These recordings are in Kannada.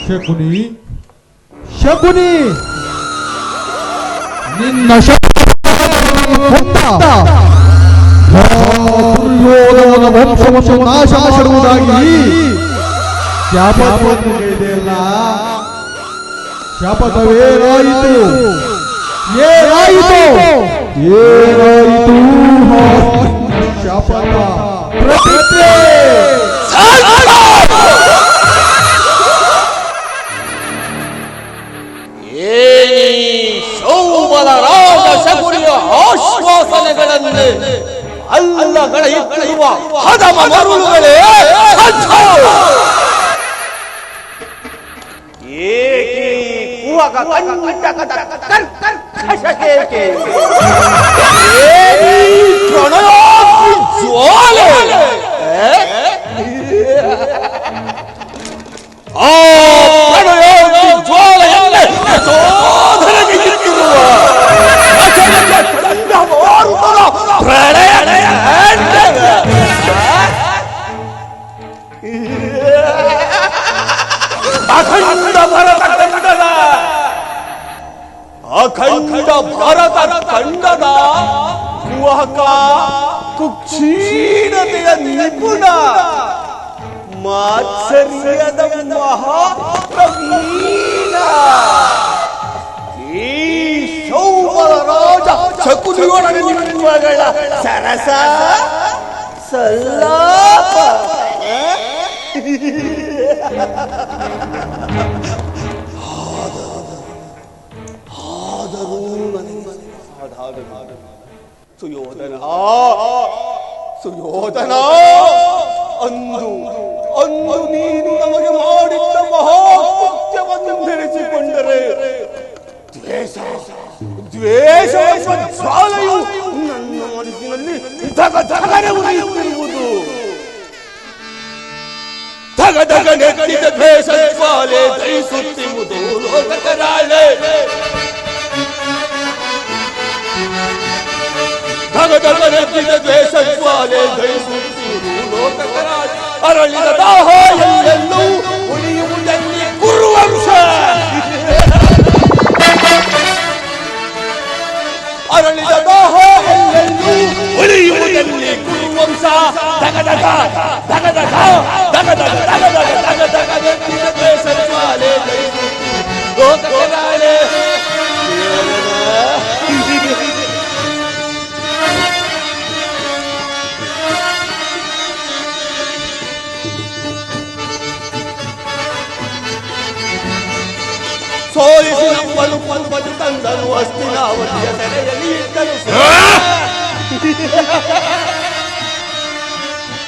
ಶಕುನಿ ಶಕುನಿ ನಿನ್ನ ದುರ್ಯೋಧನನ ವಂಶವನ್ನು ನಾಶ ಮಾಡುವುದಾಗಿ ಶಾಪವನ್ನು ಕೇಳಿದೆಯಲ್ಲ, ಶಾಪವೇನಾಯಿತು? ಏನಾಯಿತು? ಏನಾಯಿತು? ಶಾಪದ ಪ್ರತಿಜ್ಞೆ ಸೌಮನ ರಾಜ ಶಕುನಿಯ ಆಶ್ವಾಸನೆಗಳನ್ನು ಅಲ್ಲಗಳ ಇಟ್ಟಿರುವ ಹದಮ ಮರುಳುಗಳೇ ಏಕೆ ಕುಹಕ ಕಂಟಕದ ಕರ್ಕಶಕೇಕೆ ಪ್ರಣಯಾಗ್ನಿ ಜ್ವಾಲೆ ಆ ಪ್ರಣಯಾಗ್ನಿ ಜ್ವಾಲೆಯನ್ನೇ ಸೋದರಗೆ ಇಟ್ಟಿರುವ ಅಖಂಡ ಭಾರತ ಖಂಡದ ಕುಹಕ ಕುಕ್ಷೀಣತೆಯ ನಿಪುಣ ಮಾತ್ಸರ್ಯದ ಮಹಾಪ್ರವೀಣ ಈ ಸೌಮನ ರಾಜ ಶಕುನಿಯೊಡನೆ ನಿಮ್ಮಗಳ ಸರಸ ಸಲ್ಲಾಪ ಆದರೂ ಸುಯೋಧನ ಸುಯೋಧನ ಅಂದು ಅಂದು ನೀನು ನಮಗೆ ಮಾಡಿದ್ದ ಮಹಾಕೃತ್ಯವನ್ನು ನೆನೆಸಿಕೊಂಡರೆ ದ್ವೇಷ ದ್ವೇಷ ಜ್ವಾಲೆಯು ನನ್ನ ಮನಸ್ಸಿನಲ್ಲಿ ಧಗ ಧಗನೆ ಉರಿಯುತ್ತಿರುವುದು. ಧಗ ಧಗ ನೆತ್ತಿದ ದ್ವೇಷ ಜ್ವಾಲೆ ದಹಿಸುತ್ತಿರುವುದು ಲೋಕರಾಳೆ. ಧಗ ಧಗ ನೆತ್ತಿದ ದ್ವೇಷ ಜ್ವಾಲೆ ದಹಿಸುತ್ತಿರುವುದು ಲೋಕರಾಳೆ. ಅರಳಿದ ದಾಹ ಎಲ್ಲೆಲ್ಲೂ ಉಳಿಯುವುದೆಲ್ಲಿ ಕುರುವಂಶ. ಅರಳಿದ ದಾಹ ಎಲ್ಲೆಲ್ಲೂ ಉಳಿಯುವುದೆಲ್ಲಿ ಕುರುವಂಶ. ಧಗ ಧಗ ಧಗ ಧಗ ಧಗ ಧಗ ಧಗ ಧಗ ಧಗ ಧಗ ನೆತ್ತಿದ ದ್ವೇಷ ಜ್ವಾಲೆ ದಹಿಸುತ್ತಿರುವುದು ಲೋಕರಾಳೆ. ಸೋಲಿಸಿ ನಮ್ಮನ್ನು ಪಲ್ಪಟ್ಟು ತಂದನು ಹಸ್ತಿನಾವತಿಯ ಸೆರೆಯಲ್ಲಿ ಇಟ್ಟನು.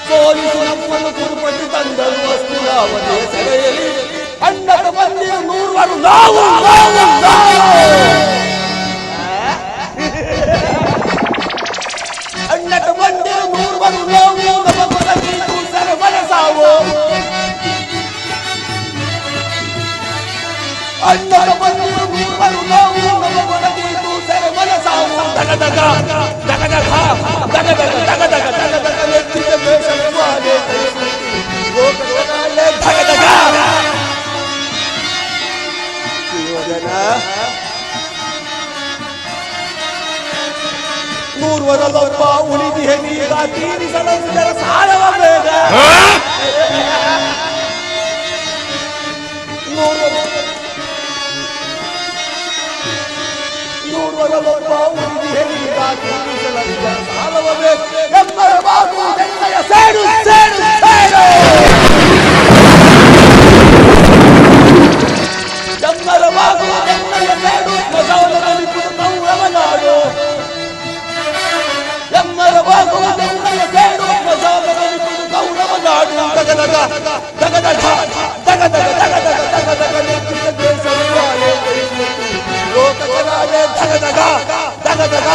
ಸೋಲಿಸಿ ನಮ್ಮನ್ನು ಪಲ್ಪಟ್ಟು ತಂದನು ಹಸ್ತಿನಾವತಿಯ ಸೆರೆಯಲ್ಲಿ ಅಣ್ಣದ ಮಂದಿಯ ನೂರ್ವರು ನಾವು ಅಣ್ಣದ ಮಂದಿಯ ನೂರ್ವರು ನಾವು ನಮ್ಮ ಕೊಲಗೀತು ಸರಬಲ ಸಾವು. ಅಣ್ಣದ ಮಂದಿಯ ನೂರ್ವರು ನಾವು ನಮ್ಮ ಕೊಲಗೀತು ಸರಬಲ ಸಾವು. ದಗ ದಗ ದಗ ದಗ ದಗ ದಗ ದಗ ದಗ ದಗ ದಗ ನೆತ್ತಿದ ದ್ವೇಷ ಜ್ವಾಲೆ ಲೋಕರಾಳೆ. ದಗ ದಗ ಸುಯೋಧನ ನೂರ್ವರಲ್ಲೊಬ್ಬ ಉಳಿದಿಹೆ ನೀಗ ತೀರಿಸಲಂದರ ಸಾಲವ ಬೇಗ. ನೂರ್ವರಲ್ಲೊಬ್ಬ ಉಳಿದಿಹೆ ನೀಗ ತೀರಿಸಲಂದರ ಸಾಲವ ಬೇಗ. ಎಮ್ಮರ ಬಾಗು ಬೆಣ್ಣೆಯ ಸೇಡು ಸೇಡು ಸೇಡು. ಎಮ್ಮರ ಬಾಗು ಬೆಣ್ಣೆಯ ಸೇಡು ಮಜಾವದಲ್ಲಿ ಕೌರವ ನಾಡು. ಎಮ್ಮರ ಬಾಗು ಬೆಣ್ಣೆಯ ಸೇಡು ಮಜಾವದಲ್ಲಿ ಕೌರವ ನಾಡು. ದಗ ದಗ ದಗ ದಗ ದಗ ದಗ ದಗ ದಗ ದಗ ದಗ ನೆತ್ತಿದ ದ್ವೇಷ ಜ್ವಾಲೆ ಲೋಕರಾಳೆ. ದಗ ದಗ ದಗ ದಗ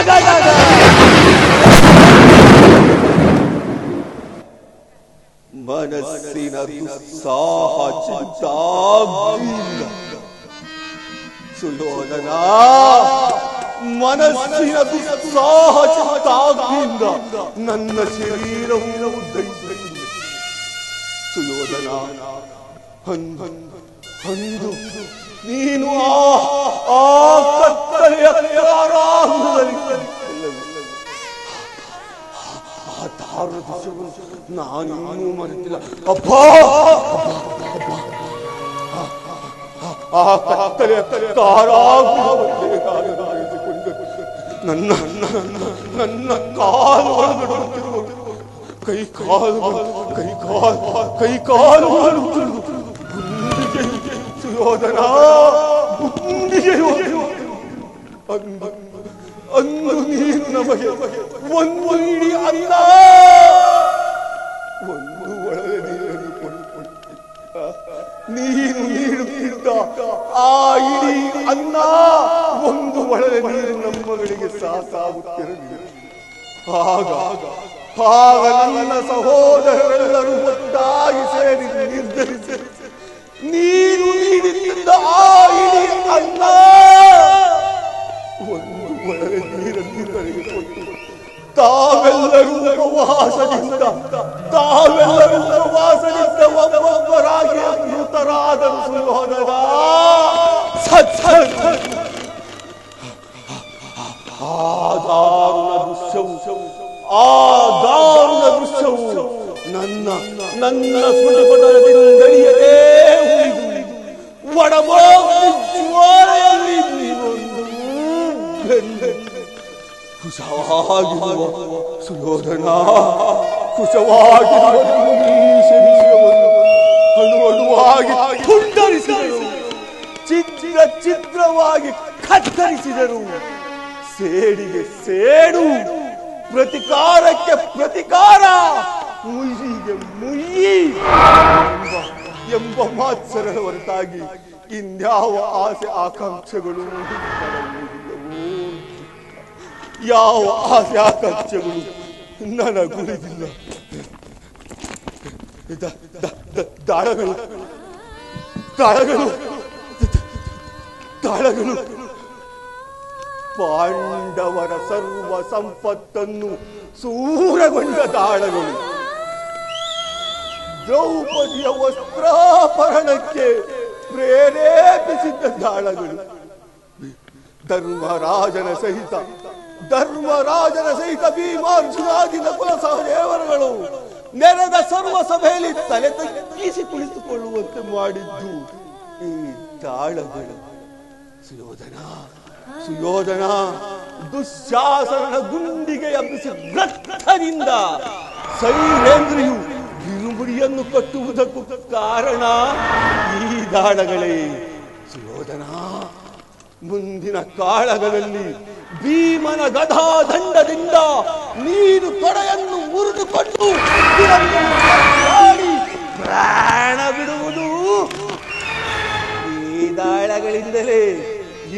ದಗ ದಗ ಮನಸ್ಸಿನ ದುಸ್ಸಾಹ ಚಿಂತಾಗ್ನಿಯಿಂದ ಸುಯೋಧನ ಮನಸ್ಸಿನ ದುಸ್ಸಾಹ ಚಿಂತಾಗ್ನಿಯಿಂದ ನನ್ನ ಶರೀರವು ದಹಿಸುತ್ತಿದೆ. ಸುಯೋಧನ ಅಂದು ನೀನು ಆ ಕತ್ತಲೆಯ ಕಾರಾಗೃಹದಲ್ಲಿ ಆ ದಾರುಣ ದೃಶ್ಯವನ್ನು ನಾನಿನ್ನೂ ಮರೆತಿಲ್ಲ. ಅಪ್ಪ, ಆ ಕತ್ತಲೆಯ ಕಾರಾಗೃಹವನ್ನೇ ಕಾಣಿಸಿಕೊಂಡು ನನ್ನ ನನ್ನ ಕಾಲುಗಳು ಕೈ ಕಾಲುಗಳು ಸುಯೋಧನ ಅಂದು ನೀನು ನಮಗೆ ಒಂದು ಇಡೀ ಅನ್ನ, ಒಂದು ಒಳಗೆ ನೀರನ್ನು ಕೊಡುತ್ತಿದ್ದ. ನೀನು ನೀಡುತ್ತಿದ್ದ ಆ ಇಡೀ ಅನ್ನ, ಒಂದು ಒಳಗೆ ನೀರು ನಮ್ಮಗಳಿಗೆ ಸಾಕಾಗುತ್ತಿರಲಿಲ್ಲ. ಆಗ ನನ್ನ ಸಹೋದರರೆಲ್ಲರೂ ಒಟ್ಟಾಗಿ ಸೇರಿ ನಿರ್ಧರಿಸಿ ನೀನು ನೀಡುತ್ತಿದ್ದ ಆ ಇಡೀ ಅನ್ನ, ಒಂದು ಒಳಗೆ ನೀರನ್ನು ನನಗೆ ಕೊಟ್ಟು ತಾವೆಲ್ಲರೂ ಉಪವಾಸದಿಂದ ಒಬ್ಬೊಬ್ಬರಾಗಿ ಮೃತರಾದರು. ಸುಯೋಧನ, ಆ ದಾರುಣ ದೃಶ್ಯವು ನನ್ನ ಸ್ಮೃತಿಪಟಲದಿಂದರಿಯದೇ ಉಳಿದು ಒಡಮೋಗಿ ಜ್ವಾಲೆಯಲ್ಲಿ ಕುಶವಾಗಿರುವ ಸುಯೋಧನ, ಕುಶವಾಗಿರುವ ಅಣುವಾಗಿ ತುಂಡರಿಸಿದರು, ಚಿತ್ರವಾಗಿ ಕತ್ತರಿಸಿದರು. ಸೇಡಿಗೆ ಸೇಡು, ಪ್ರತಿಕಾರಕ್ಕೆ ಪ್ರತಿಕಾರ, ಮುಯ್ಯಿಗೆ ಮುಯ್ಯಿ ಎಂಬ ಮಾತ್ಸರದ ಹೊರತಾಗಿ ಇನ್ಯಾವ ಆಸೆ ಆಕಾಂಕ್ಷೆಗಳು ಯಾವ ಆಸೆ ಆಕಾಂಕ್ಷೆಗಳು ನನಗುಳಿದಿಲ್ಲ. ದಾಳಗಳು ಪಾಂಡವರ ಸರ್ವ ಸಂಪತ್ತನ್ನು ಸೂರಗೊಂಡ ದಾಳಗಳು, ದ್ರೌಪದಿಯ ವಸ್ತ್ರಾಪರಣಕ್ಕೆ ಪ್ರೇರೇಪಿಸಿದ್ದ ದಾಳಗಳು, ಧರ್ಮರಾಜನ ಸಹಿತ ಭೀಮಾರ್ಜುನಾದಿ ನಕುಲ ಸಹದೇವರುಗಳು ನೆರೆದ ಸರ್ವ ಸಭೆಯಲ್ಲಿ ತಲೆ ತಗ್ಗಿಸಿ ಕುಳಿತುಕೊಳ್ಳುವಂತೆ ಮಾಡಿದ್ದು ಈ ದಾಳಗಳು. ಸುಯೋಧನ ದುಶ್ಯಾಸನ ಗುಂಡಿಗೆ ಎಬ್ಬಿಸಿ ರಕ್ತದಿಂದ ಸೈರೇಂದ್ರಿಯು ಗಿರುಮುಡಿಯನ್ನು ಕಟ್ಟುವುದಕ್ಕೂ ಕಾರಣ ಈ ದಾಳಗಳೇ. ಸುಯೋಧನ, ಮುಂದಿನ ಕಾಳಗದಲ್ಲಿ ಭೀಮನ ಗದಾದಂಡದಿಂದ ನೀನು ತೊಡೆಯನ್ನು ಮುರಿದುಕೊಂಡು ಪ್ರಾಣ ಬಿಡುವುದು ಈ ದಾಳಗಳಿಂದಲೇ.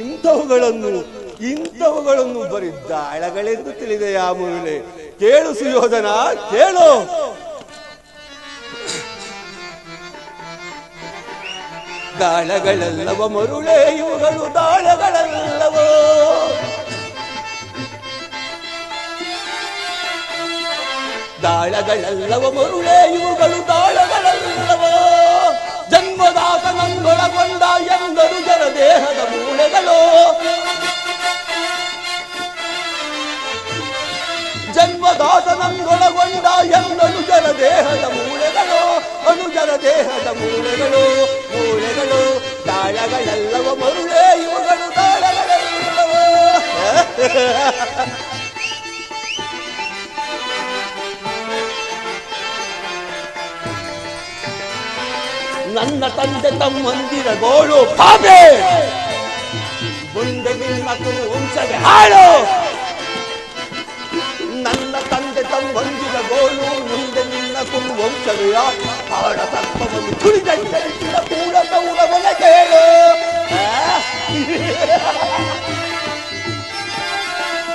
ಇಂಥವುಗಳನ್ನು ಬರೀ ದಾಳಗಳೆಂದು ತಿಳಿದೆಯಾ ಮೂಲೆ? ಕೇಳು ಸುಯೋಧನ, ಕೇಳು. ದಾಳಗಳೆಲ್ಲವ ಮರುಳೇ ಇವುಗಳು, ದಾಳಗಳೆಲ್ಲವೋ ದಾಳಗಳೆಲ್ಲವ ಮರುಳೇ ಇವುಗಳು, ದಾಳಗಳೆಲ್ಲವೋ ಜನ್ಮದಾತನನ್ನೊಳಗೊಂಡ ಎಂದರು ಜನ ದೇಹದ ಮೂಳೆಗಳು. ಜನ್ಮದಾತನನ್ನೊಳಗೊಂಡ ಎಂದರು ಜನ ದೇಹದ ಮೂಳೆಗಳು, ಅನುಜರ ದೇಹದ ಮೂಳೆಗಳು ದಾಳಗಳೆಲ್ಲವ ಮರುಳೇ ಇವುಗಳು, ದಾಳಗಳೆಲ್ಲವೋ. ನನ್ನ ತಂದೆ ತಮ್ಮಂದಿರ ಗೋಳು ಪಾಪೆ, ಮುಂದೆ ನಿನ್ನ ವಂಶವೇ ಹಾಳು. ನನ್ನ ತಂದೆ ತಮ್ಮಂದಿರ ಗೋಳು, ಮುಂದೆ ನಿನ್ನ ವಂಶವೇ ಹಾಳ. ಸರ್ಪವನ್ನು ತುಳಿದರಿಸಿದ ಕೂಡ ಕೌರವನ ಕೇಳು.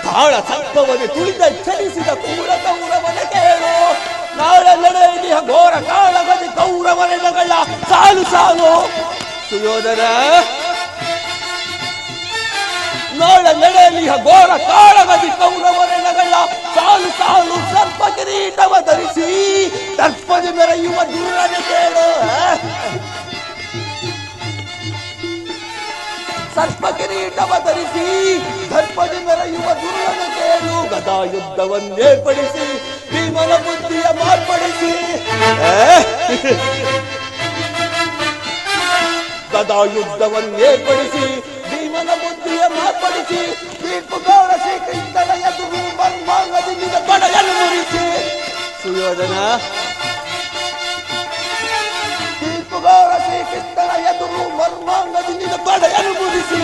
ತಾಳ ಸರ್ಪವನ್ನು ತುಳಿದರಿಸಿದ ಕೂಡ ಕೌರವನ ಕೇಳು. ನಾಳೆ ನಡೆಯಲಿಯ ಘೋರ ಕಾಳಗದಿ ಕೌರವರೆಗಳ ಸಾಲು. ಸುಯೋಧನ, ನಾಳೆ ನಡೆಯಲಿಯ ಘೋರ ಕಾಳಗದಿ ಕೌರವರೆಗಳ ಸಾಲು. ಸರ್ಪ ಕಿರೀಟವ ಧರಿಸಿ ದರ್ಪದಿ ಮೆರೆಯುವ ದುರ್ರನೆ ಕೇಳು. ಸರ್ಪ ಕಿರೀಟವ ಧರಿಸಿ ದರ್ಪದಿ ಮೆರೆಯುವ ದುರ್ಲನ ಕೇಳು ಗದಾ ಯುದ್ಧವನ್ನೇರ್ಪಡಿಸಿ ಭೀಮನ ಬುದ್ಧಿಯ ಮಾರ್ಪಡಿಸಿ ಗದಾ ಯುದ್ಧವನ್ನೇರ್ಪಡಿಸಿ ಭೀಮನ ಬುದ್ಧಿಯ ಮಾರ್ಪಡಿಸಿ ತೀರ್ಪುಗಾರ ಶ್ರೀಕೃಷ್ಣನ ಎದುರು ಮರ್ಮಾಂಗದಿಂದ ತೊಡೆಯನ್ನು ಮುರಿಸಿ ಸುಯೋಧನ ತೀರ್ಪುಗಾರ ಶ್ರೀಕೃಷ್ಣನ ಎದುರು ಮರ್ಮಾಂಗದಿಂದ ತೊಡೆಯನ್ನು ಮುರಿಸಿ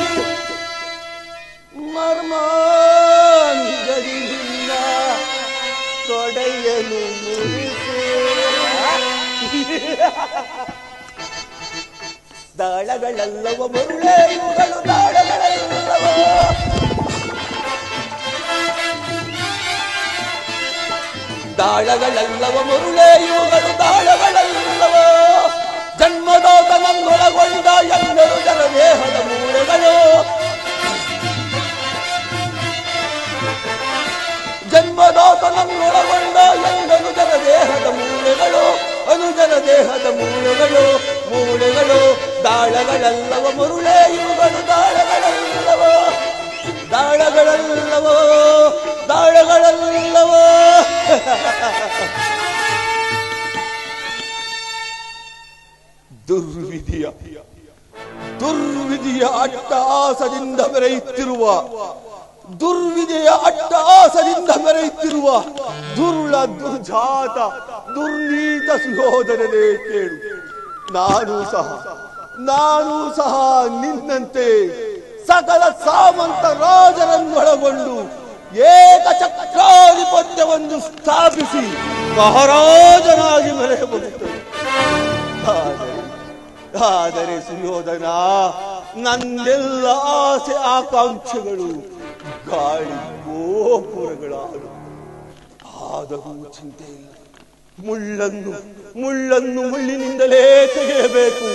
ಮರ್ಮಾಂಗದಿಂದ ತೊಡೆಯನ್ನು ಮುರಿಸಿ ದಾಳಗಳೆಲ್ಲವ ಮರುಳೇ ಇವುಗಳು ದಾಳಗಳೆಲ್ಲವ ದಾಳಗಳೆಲ್ಲವ ಮರುಳೇ ಇವುಗಳು ದಾಳಗಳೆಲ್ಲವ ಜನ್ಮದಾತನನ್ನೊಳಗೊಂಡ ಎಲ್ಲರೂ ಜನ ದೇಹದ ಮೂಳೆಗಳು ಜನ್ಮದಾತನನ್ನೊಳಗೊಂಡ ಎಲ್ಲರೂ ಜನ ದೇಹದ ಮೂಳೆಗಳು ಅನುಜನ ದೇಹದ ಮೂಳೆಗಳು ಮೂಳೆಗಳು ದಾಳಗಳೆಲ್ಲವ ಮರುಳೇ ಇವುಗಳು ದಾಳಗಳೆಲ್ಲವ ದಾಳಗಳೆಲ್ಲವ ದಾಳಗಳೆಲ್ಲವ ದುರ್ವಿಧಿಯ ದುರ್ವಿಧಿಯ ಅಟ್ಟಹಾಸದಿಂದ ಮೆರೆಯುತ್ತಿರುವ ದುರ್ವಿಧಿಯ ಅಟ್ಟಹಾಸದಿಂದ ಮೆರೆಯುತ್ತಿರುವ ದುರುಳ ದುರ್ಜಾತ ದುರ್ನೀತ ಸುಯೋಧನನೇ ಕೇಳು ನಾನು ಸಹ ನಿನ್ನಂತೆ ಸಕಲ ಸಾಮಂತ ರಾಜರನ್ನೊಳಗೊಂಡು ಏಕಚಕ್ರಾಧಿಪತ್ಯವನ್ನು ಸ್ಥಾಪಿಸಿ ಮಹಾರಾಜನಾಗಿ ಮೆರೆಯಬಹುದು. ಆದರೆ ಸುಯೋಧನ, ನನ್ನೆಲ್ಲ ಆಸೆ ಆಕಾಂಕ್ಷೆಗಳು ಗಾಳಿ ಗೋಪುರಗಳಾದ ಆದರೂ ಚಿಂತೆ ಇಲ್ಲ. ಮುಳ್ಳನ್ನು ಮುಳ್ಳಿನಿಂದಲೇ ತೆಗೆಯಬೇಕು,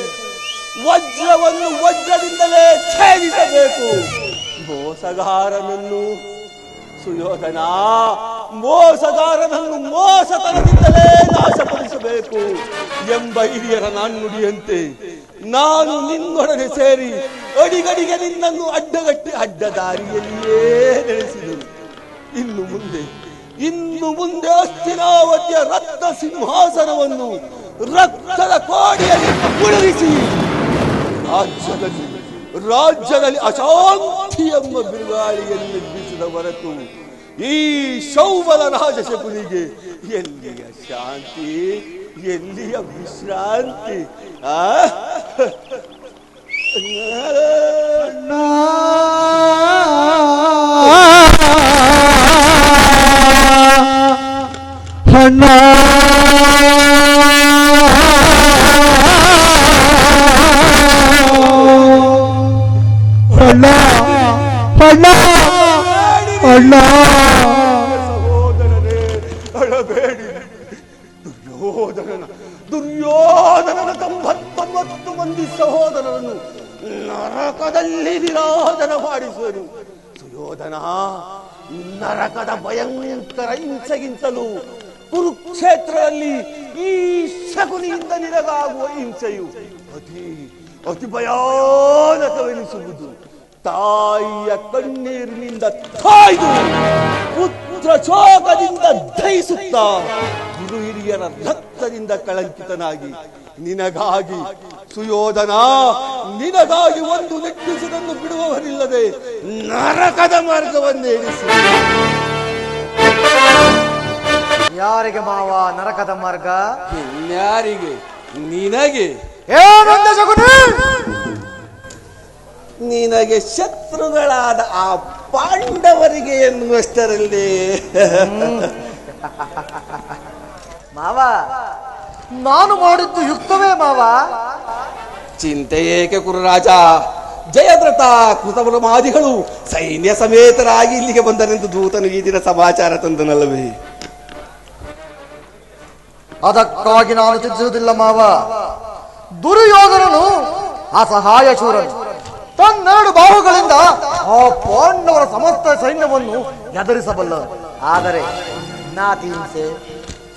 ವಜ್ರವನ್ನು ವಜ್ರದಿಂದಲೇ ಛೇದಿಸಬೇಕು. ಮೋಸಗಾರನನ್ನು ಸುಯೋಧನ, ಮೋಸಗಾರನನ್ನು ಮೋಸತನದಿಂದಲೇ ನಾಶಪಡಿಸಬೇಕು ಎಂಬ ಹಿರಿಯರ ನಾಣ್ಣುಡಿಯಂತೆ ನಾನು ನಿನ್ನೊಡನೆ ಸೇರಿ ಅಡಿಗಡಿಗೆ ನಿನ್ನನ್ನು ಅಡ್ಡಗಟ್ಟಿ ಅಡ್ಡದಾರಿಯಲ್ಲಿಯೇ ನಡೆಸಿದನು. ಇನ್ನು ಮುಂದೆ ಹಸ್ತಿನಾವತಿಯ ರಕ್ತ ಸಿಂಹಾಸನವನ್ನು ರಕ್ತದ ಕೋಡಿಯಲ್ಲಿ ಮುಳುಗಿಸಿ ರಾಜ್ಯದಲ್ಲಿ ಅಶಾಂತಿ ಎಂಬ ಬಿರುಗಾಳಿಯನ್ನು ಎಬ್ಬಿಸಿದ ಹೊರತು ಈ ಶೌಬಲ ರಾಜಶಕುನಿಗೆ ಎಲ್ಲಿಯ ಶಾಂತಿ, ಎಲ್ಲಿಯ ವಿಶ್ರಾಂತಿ? ಅಣ್ಣ ಅಣ್ಣ ಅಣ್ಣ ಅಣ್ಣ ಸಹೋದರರೇ, ಅಳಬೇಡಿ. ದುರ್ಯೋಧನನ 99 ಮಂದಿ ಸಹೋದರರನ್ನು ನರಕದಲ್ಲಿ ವಿರಾಜನ ಮಾಡಿಸುವರು. ಸುಯೋಧನ, ನರಕದ ಭಯಂಕರ ಹಿಂಸೆಗಿಂತಲೂ ಕುರುಕ್ಷೇತ್ರದಲ್ಲಿ ಈ ಶಕುನಿಯಿಂದ ನಿನಗಾಗುವ ಹಿಂಸೆಯು ಅತಿ ಭಯಾನಕವೆನಿಸುವುದು. ತಾಯಿಯ ಕಣ್ಣೀರಿನಿಂದ ಕಾಯ್ದು ಪುತ್ರ ಶೋಕದಿಂದ ದಹಿಸುತ್ತಾ ಗುರು ಹಿರಿಯರ ರಕ್ತದಿಂದ ಕಳಂಕಿತನಾಗಿ ನಿನಗಾಗಿ ಸುಯೋಧನ, ನಿನಗಾಗಿ ಒಂದು ನಿಟ್ಟುಸಿರನ್ನು ಬಿಡುವವರಿಲ್ಲದೆ ನರಕದ ಮಾರ್ಗವನ್ನೇ ಇರಿಸಿ. ಯಾರಿಗೆ ಮಾವ ನರಕದ ಮಾರ್ಗ? ಯಾರಿಗೆ? ನಿನಗೆ. ಏನಂದ ಶಕುನಿ? ನಿನಗೆ ಶತ್ರುಗಳಾದ ಆ ಪಾಂಡವರಿಗೆ ಎನ್ನುವಷ್ಟರಲ್ಲಿ. ಮಾವ, ನಾನು ಮಾಡಿದ್ದು ಯುಕ್ತವೇ ಮಾವ? ಚಿಂತೆ ಏಕೆ ಕುರುರಾಜ? ಜಯದ್ರಥ ಕೃತವರ್ಮಾದಿಗಳು ಸೈನ್ಯ ಸಮೇತರಾಗಿ ಇಲ್ಲಿಗೆ ಬಂದರೆಂದು ದೂತನು ಈ ದಿನ ಸಮಾಚಾರ ತಂದನಲ್ಲವೇ? ಅದಕ್ಕಾಗಿ ನಾನು ಚಿಂತಿಸುವುದಿಲ್ಲ ಮಾವ. ದುರ್ಯೋಧನನು ಅಸಹಾಯ ಶೂರನು. ತನ್ನೆರಡು ಬಾಹುಗಳಿಂದ ಆ ಪಾಂಡವರ ಸಮಸ್ತ ಸೈನ್ಯವನ್ನು ಎದುರಿಸಬಲ್ಲ. ಆದರೆ ನಾತಿ ಹಿಂಸೆ,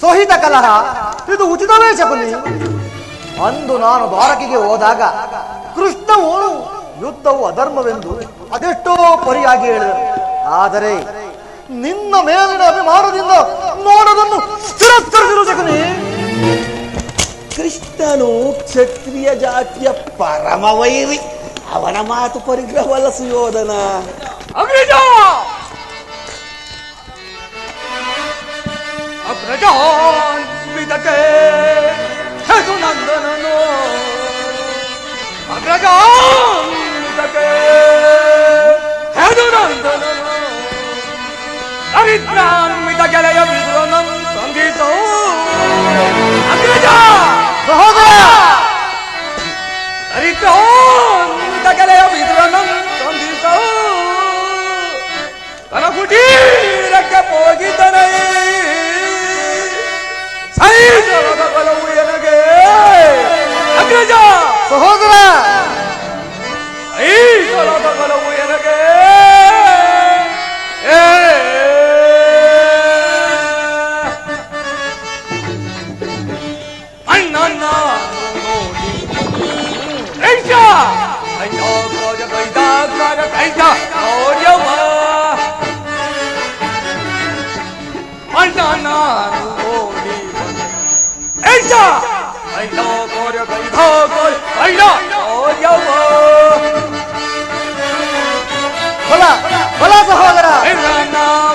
ಸಹಿತ ಕಲಹ ಇದು ಉಚಿತವೇ ಶಕುನಿ? ಅಂದು ನಾನು ದ್ವಾರಕೆಗೆ ಹೋದಾಗ ಕೃಷ್ಣವು ಯುದ್ಧವು ಅಧರ್ಮವೆಂದು ಅದೆಷ್ಟೋ ಪರಿಯಾಗಿ ಹೇಳಿದರು. ಆದರೆ ನಿನ್ನ ಮೇಲಿನ ಅಭಿಮಾನದಿಂದ ನೋಡೋದನ್ನು ತಿರಸ್ಕರಿಸಿರು ಜಗನೇ. ಕೃಷ್ಣನು ಕ್ಷತ್ರಿಯ ಜಾತಿಯ ಪರಮವೈರಿ, ಅವನ ಮಾತು ಪರಿಗ್ರಹವಲ್ಲ ಸುಯೋಧನ. ಅಗ್ರಜ ಅಗ್ರಜಾನ್ವಿತಕ್ಕೆ ಹೆಸು ನಂದನನು, ಅಗ್ರಜಾನ್ವಿತಕ್ಕೆ ಹೆಸು ನಂದನನು, ಹರಿದ್ರಾನ್ವಿತ ಗೆಳೆಯ ವಿದುರನಂ ಸಂಗೀತೋ. ಅಗ್ರಜ ಸಹೋದರ, ಹರಿದ್ರಾನ್ವಿತ ಗೆಳೆಯ ವಿದುರನಂ ಸಂಗೀತೋ, ತನ ಕುಟೀರಕ್ಕೆ ಹೋಗಿದ್ದನೇ ಸೈನ್ಯದ ಬಲವು ಎನಗೆ. ಅಗ್ರಜ ಸಹೋದರ, ಐದಳದ ಬಲವು ಎನಗೆ. ಅಣ್ಣ ನೋಡಿ ಕೈತ ಅಯ್ಯೋ ಗೌಜ ಕೈತ ಗೌಜ ಕೈತ ಗೌರ್ಯವ ಅಣ್ಣ ನಾನು ನೋಡಿ ಕೈತ ಅಯ್ಯೋ ಗೌರ್ಯ ಕೈತ ಕೈತ ಗೌರ್ಯವ. ಬಲ ಬಲ ಸಹೋದರ.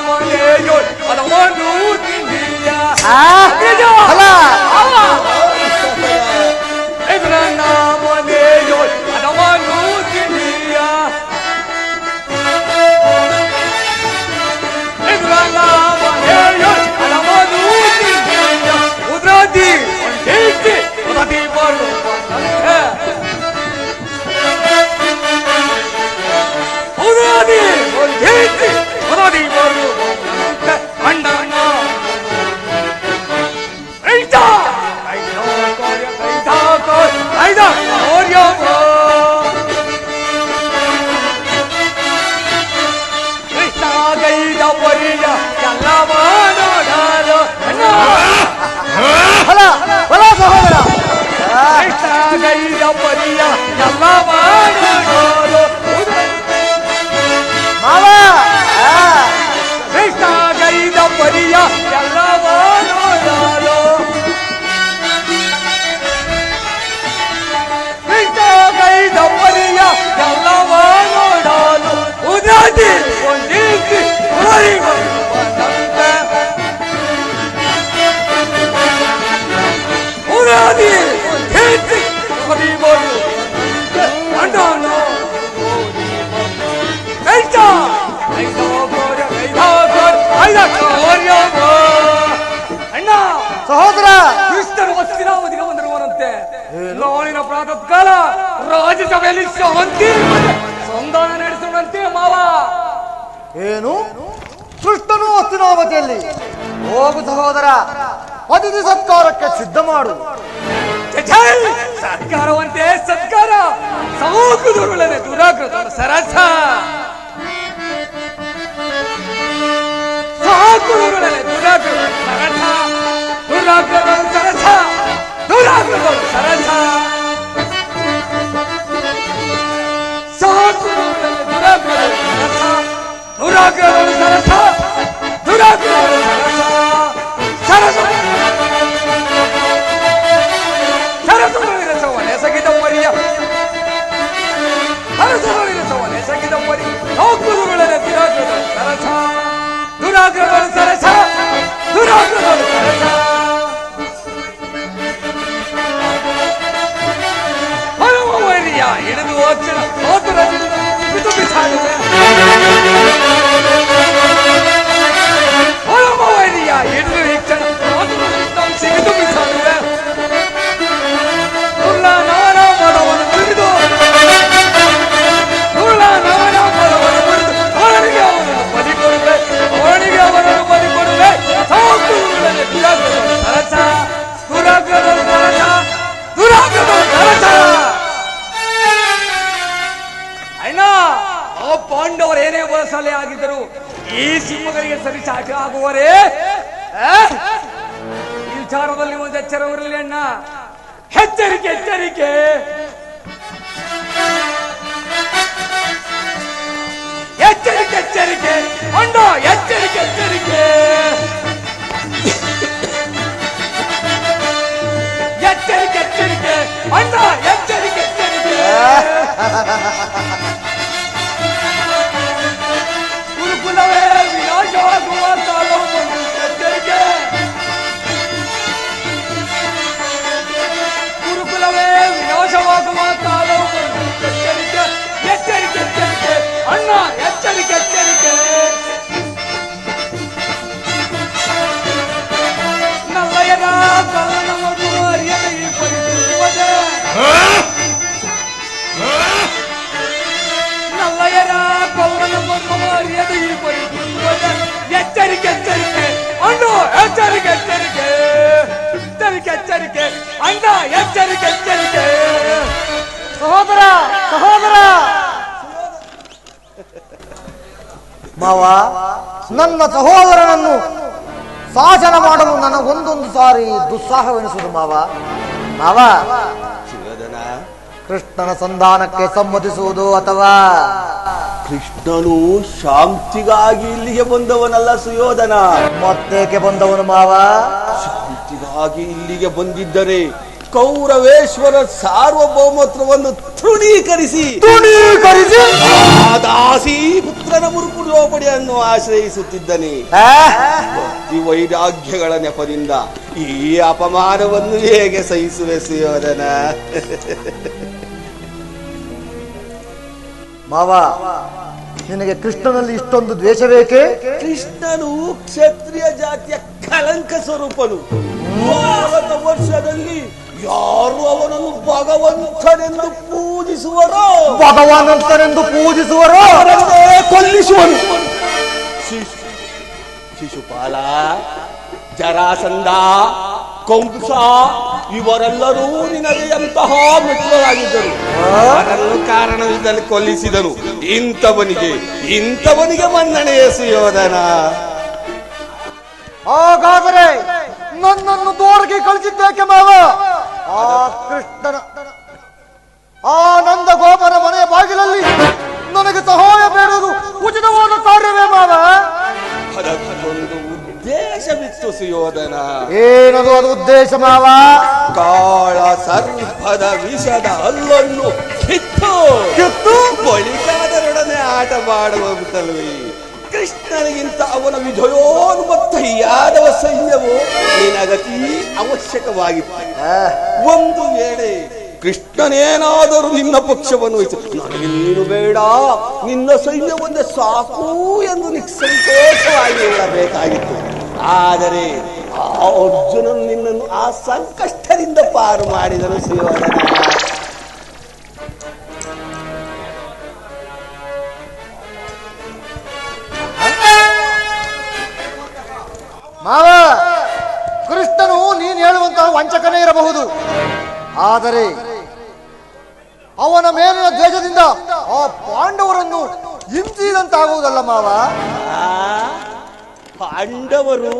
ಮನೆಯೋ ಅದವನ್ನು ತಿಂದಿಯ ಬಲ ಮನೆಯೋ ಅದವನ್ನು ತಿಂದಿಯ ಮನೆಯೋ ಅದವನ್ನು ತಿಂದಿಯ. ಉದ್ರಾದಿ ಒಂದೇತಿ ಉದತಿ ಬರುವ ಉದ್ರಾದಿ ಒಂದೇತಿ ಉದತಿ ಬರುವ ಅಣ್ಣ ಐತ ಐದೋ ಕೋರ್ಯ ಕೈತ ಐದ ಕೋರ್ಯ ಕೃಷ್ಣ ಗೈದ ಪರಿಯ ಎಲ್ಲ ಮಾಡೋಡಾರು. ಬಲ ಬಲ ಸಹೋದರ. ಕೃಷ್ಣ ಗೈದ ಪರಿಯ ಎಲ್ಲ ಮಾಡೋಡಾರು. ಮಾವ ಕೃಷ್ಣ ಗೈದ ಪರಿಯ ಎಲ್ಲ ಮಾಡೋಡಾರು. ಕೃಷ್ಣ ಗೈದ ಪರಿಯ ಎಲ್ಲ ಮಾಡೋಡಾರು. ಉದಾದಿ ಒಂದೀಸಿ ಬಂದಂತೆ ಉದಾದಿ ಒಂದೀಸಿ ಬರುವಂತೆ ಅಣ್ಣನ ಕೈತ ಐದೋ ಕೋರ್ಯ ಕೈತ ಐದ ಕೋರ್ಯವ. ಅಣ್ಣ ಸಹೋದರ, ಕೃಷ್ಣನು ಹಸ್ತಿನಾವತಿಗೆ ಬಂದಿರುವನಂತೆ. ನಾಳಿನ ಪ್ರಾತಃ ಕಾಲ ರಾಜ್ಯಸಭೆಯಲ್ಲಿ ಶಾಂತಿ ಸಂಧಾನ ನಡೆಸುವಂತೆ ಮಾವ. ಏನು ಕೃಷ್ಣನು ಹಸ್ತಿನಾವತಿಯಲ್ಲಿ? ಹೋಗು ಸಹೋದರ, ಅತಿಥಿ ಸತ್ಕಾರಕ್ಕೆ ಸಿದ್ಧ ಮಾಡು. ಜೈ ಸತ್ಕಾರವಂತೆ ಸತ್ಕಾರ ಸೌಕುದುರುಳನೆ ದುರಾಕೃತ ಸರಸ ಸಾಕುದುರುಳನೆ ದುರಾಕೃತ ಸರಸ ದುರಾಕೃತ ಸರಸ ದುರಾಕೃತ ಸರಸ ಸಾಕುದುರುಳನೆ ದುರಾಕೃತ ಸರಸ ದುರಾಕೃತ ಸರಸ ದುರಾಕೃತ ಸರಸ ಸರಸ ಸರಸವನೆ ಸಗಿದ ಮರಿಯ ಸರಸವನೆ ಸಗಿದ ಮರಿ ಸಾಕುದುರುಳನೆ ದುರಾಕೃತ ಸರಸ ದುರಾಕೃತ ಸರಸ ದುರಾಕೃತ ಸರಸ ಹನುಮವರಿಯ ಹಿಡಿದು ಅಕ್ಷರ ಸೋತರ ಬಿಸಾಡುವೆ. ಹನುಮವರಿಯ ಹಿಡಿದು ಹೆಚ್ಚಳ ಸಿಗಿದು ಬಿಸಾಡುವೆ. ದುರ್ಲ ನಾನ ಮದವನ್ನು ಮುರಿದು ದುರ್ಲ ನಾನ ಮದವನ್ನು ಮುರಿದು ಅವನಿಗೆ ಅವನನ್ನು ಬದಿಕೊಡುವೆ. ಅವನಿಗೆ ಅವನನ್ನು ಬದಿಕೊಡುವೆ. ಸಾಕುವುದರಲ್ಲಿ ದುರಾಗ್ರಹ ಸರಸ ದುರಾಗ್ರಹ ಸರಸ ದುರಾಗ್ರಹ ಸರಸ. ಅಣ್ಣ ಆ ಪಾಂಡವರು ಏನೇ ಬಲಶಾಲಿ ಆಗಿದ್ದರು ಈ ಸಿಂಹಗಳಿಗೆ ಸರಿಸಾಟಿ ಆಗುವರೇ? ಈ ವಿಚಾರದಲ್ಲಿ ಒಂದು ಎಚ್ಚರವಿರಲಿ ಅಣ್ಣ. ಎಚ್ಚರಿಕೆ ಎಚ್ಚರಿಕೆ. ಅರಿಯದು ಈ ಪರಿಸ್ಥಿತಿ. ಎಚ್ಚರಿಕೆ ಎಚ್ಚರಿಕೆ ಅಣ್ಣ, ಎಚ್ಚರಿಕೆ ಎಚ್ಚರಿಕೆ ಎಚ್ಚರಿಕೆ ಎಚ್ಚರಿಕೆ ಅಣ್ಣ, ಎಚ್ಚರಿಕೆ ಎಚ್ಚರಿಕೆ. ಸಹೋದರ ಸಹೋದರ ಮಾವ, ನನ್ನ ಸಹೋದರನನ್ನು ಶಾಸನ ಮಾಡಲು ನನಗೊಂದೊಂದು ಸಾರಿ ದುಸ್ಸಾಹವೆನಿಸುವುದು ಮಾವ. ಮಾವ, ಸುಯೋಧನ, ಕೃಷ್ಣನ ಸಂಧಾನಕ್ಕೆ ಸಮ್ಮತಿಸುವುದು ಅಥವಾ ಕೃಷ್ಣನು ಶಾಂತಿಗಾಗಿ ಇಲ್ಲಿಗೆ ಬಂದವನಲ್ಲ ಸುಯೋಧನ. ಮತ್ತೇಕೆ ಬಂದವನು ಮಾವ? ಶಾಂತಿಗಾಗಿ ಇಲ್ಲಿಗೆ ಬಂದಿದ್ದರೆ ಕೌರವೇಶ್ವರ ಸಾರ್ವಭೌಮತ್ವವನ್ನು ತೃಣೀಕರಿಸಿ ದಾಸಿ ಪುತ್ರನ ಮುರುಕುಲೋಪಡಿಯನ್ನು ಆಶ್ರಯಿಸುತ್ತಿದ್ದನೆ. ಭಕ್ತಿ ವೈರಾಗ್ಯಗಳ ನೆಪದಿಂದ ಈ ಅಪಮಾನವನ್ನು ಹೇಗೆ ಸಹಿಸುವೆ ಸುಯೋಧನ? ಮಾವ, ನಿನಗೆ ಕೃಷ್ಣನಲ್ಲಿ ಇಷ್ಟೊಂದು ದ್ವೇಷಬೇಕೆ? ಕೃಷ್ಣನು ಕ್ಷತ್ರಿಯ ಜಾತಿಯ ಕಲಂಕ ಸ್ವರೂಪನು. 40 ವರ್ಷದಲ್ಲಿ ಯಾರು ಅವನನ್ನು ಭಗವಂತನೆಂದು ಪೂಜಿಸುವರೋ, ಭಗವಂತನೆಂದು ಪೂಜಿಸುವರೋ ಅವರನ್ನೇ ಕೊಲ್ಲಿಸುವನು. ಶಿಶುಪಾಲ, ಜರಾಸಂಧ, ಕಂಸ ಇವರೆಲ್ಲರೂ ನಿನಗೆ ಎಂತಹ ಮಿತ್ರರಾಗಿದ್ದರು. ಅವರನ್ನು ಕಾರಣವಿದ್ದಲ್ಲಿ ಕೊಲ್ಲಿಸಿದರು. ಇಂಥವನಿಗೆ ಮನ್ನಣೆಯ ಸುಯೋಧನ. ಹಾಗಾದರೆ ನನ್ನನ್ನು ದೂರಕ್ಕೆ ಕಳಿಸಿದ್ದೇಕೆ ಮಾವ? ಆ ಕೃಷ್ಣನ ಆ ನಂದ ಗೋಪನ ಮನೆಯ ಬಾಗಿಲಲ್ಲಿ ನನಗೆ ಸಹಾಯ ಬೇಡುವುದು ಉಚಿತವಾದ ಕಾರ್ಯವೇ ಮಾವ? ಅದಕ್ಕೊಂದು ಉದ್ದೇಶವಿತ್ತು ಸುಯೋಧನ. ಏನದು ಅದು ಉದ್ದೇಶ ಮಾವ? ಕಾಳ ಸರ್ಪದ ವಿಷದ ಹಲ್ಲನ್ನು ಕಿತ್ತು ಬಳಿಕಾದರೊಡನೆ ಆಟ ಮಾಡುವಂತಲ್ವೇ. ಕೃಷ್ಣನಿಗಿಂತ ಅವನ ವಿಜಯೋನ್ಮತ್ತ ಯಾದವ ಸೈನ್ಯವು ನಿನಗತಿ ಅವಶ್ಯಕವಾಗಿತ್ತು. ಒಂದು ವೇಳೆ ಕೃಷ್ಣನೇನಾದರೂ ನಿನ್ನ ಪಕ್ಷವನ್ನು ವಹಿಸಿ ನನಗೆ ನೀನು ಬೇಡ, ನಿನ್ನ ಸೈನ್ಯವೊಂದೇ ಸಾಕು ಎಂದು ನಿಸ್ಸಂಕೋಚವಾಗಿ ಹೇಳಬೇಕಾಗಿತ್ತು. ಆದರೆ ಆ ಅರ್ಜುನನು ನಿನ್ನನ್ನು ಆ ಸಂಕಷ್ಟದಿಂದ ಪಾರು ಮಾಡಿದನು ಸುಯೋಧನ. ಮಾವ, ಕೃಷ್ಣನು ನೀನು ಹೇಳುವಂತಹ ವಂಚಕನೇ ಇರಬಹುದು, ಆದರೆ ಅವನ ಮೇಲಿನ ದ್ವೇಷದಿಂದ ಆ ಪಾಂಡವರನ್ನು ಹಿಂಸಿದಂತಾಗುವುದಲ್ಲ ಮಾವ. ಪಾಂಡವರು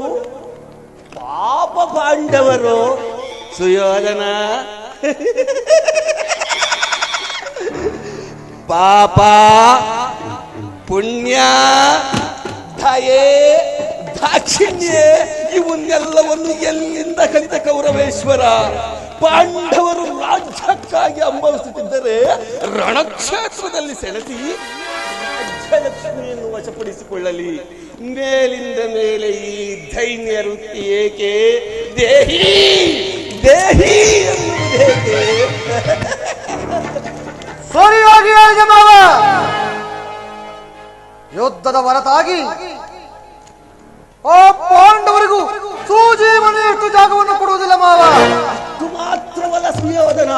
ಪಾಪ ಪಾಂಡವರು ಸುಯೋಧನ. ಪಾಪ ಪುಣ್ಯ ದಯೆ ದಾಕ್ಷಿಣ್ಯ ಇವನ್ನೆಲ್ಲವನ್ನು ಎಲ್ಲಿಂದ ಕಲಿತ ಕೌರವೇಶ್ವರ? ಪಾಂಡವರು ರಾಜ್ಯಕ್ಕಾಗಿ ಅಂಬವಿಸುತ್ತಿದ್ದರೆ ರಣಕ್ಷೇತ್ರದಲ್ಲಿ ಸೆಳೆಸಿ ರಾಜ್ಯಲಕ್ಷ್ಮಿಯನ್ನು ವಶಪಡಿಸಿಕೊಳ್ಳಲಿ. ಮೇಲಿಂದ ಮೇಲೆ ಈ ದೈನ್ಯ ವೃತ್ತಿ ಏಕೆ? ದೇಹಿ ದೇಹಿ ಎನ್ನುವುದೇಕೆ? ಸರಿಯಾಗಿ ಹೇಳಿದೆ ಮಾವ. ಯುದ್ಧದ ಹೊರತಾಗಿ ಆ ಪಾಂಡವರಿಗೂ ಸೂಜಿ ಮನೆಯಷ್ಟು ಜಾಗವನ್ನು ಕೊಡುವುದಿಲ್ಲ ಮಾವ. ಅದು ಮಾತ್ರವಲ್ಲ ಸುಯೋಧನ,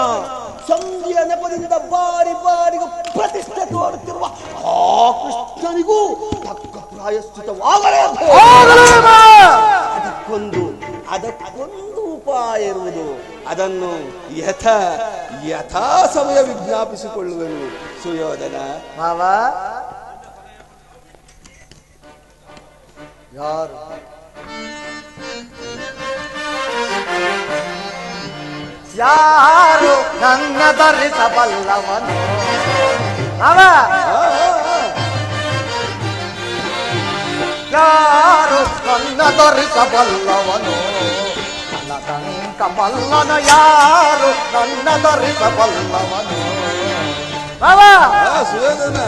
ಸಂಧಿಯ ನೆಪದಿಂದ ಬಾರಿ ಬಾರಿಗೂ ಪ್ರತಿಷ್ಠೆ ತೋರುತ್ತಿರುವ ಆ ಕೃಷ್ಣನಿಗೂ ತಕ್ಕ ಪ್ರಾಯಶ್ಚಿತವಾಗಲೇಬೇಕು. ಅದಕ್ಕೊಂದು ಉಪಾಯ ಇರುವುದು. ಅದನ್ನು ಯಥಾ ಸಮಯ ವಿಜ್ಞಾಪಿಸಿಕೊಳ್ಳುವೆನು ಸುಯೋಧನ. ಮಾವ, ಯಾರು ಯಾರು ನನ್ನ ಧರಿಸಬಲ್ಲವನು? ಮಾವ, ಯಾರು ನನ್ನ ಧರಿಸಬಲ್ಲವನು? ನನ್ನ ಕಮಲ್ಲನ ಯಾರು ನನ್ನ ಧರಿಸಬಲ್ಲವನು? ಮಾವ, ಸುಯೋಧನ,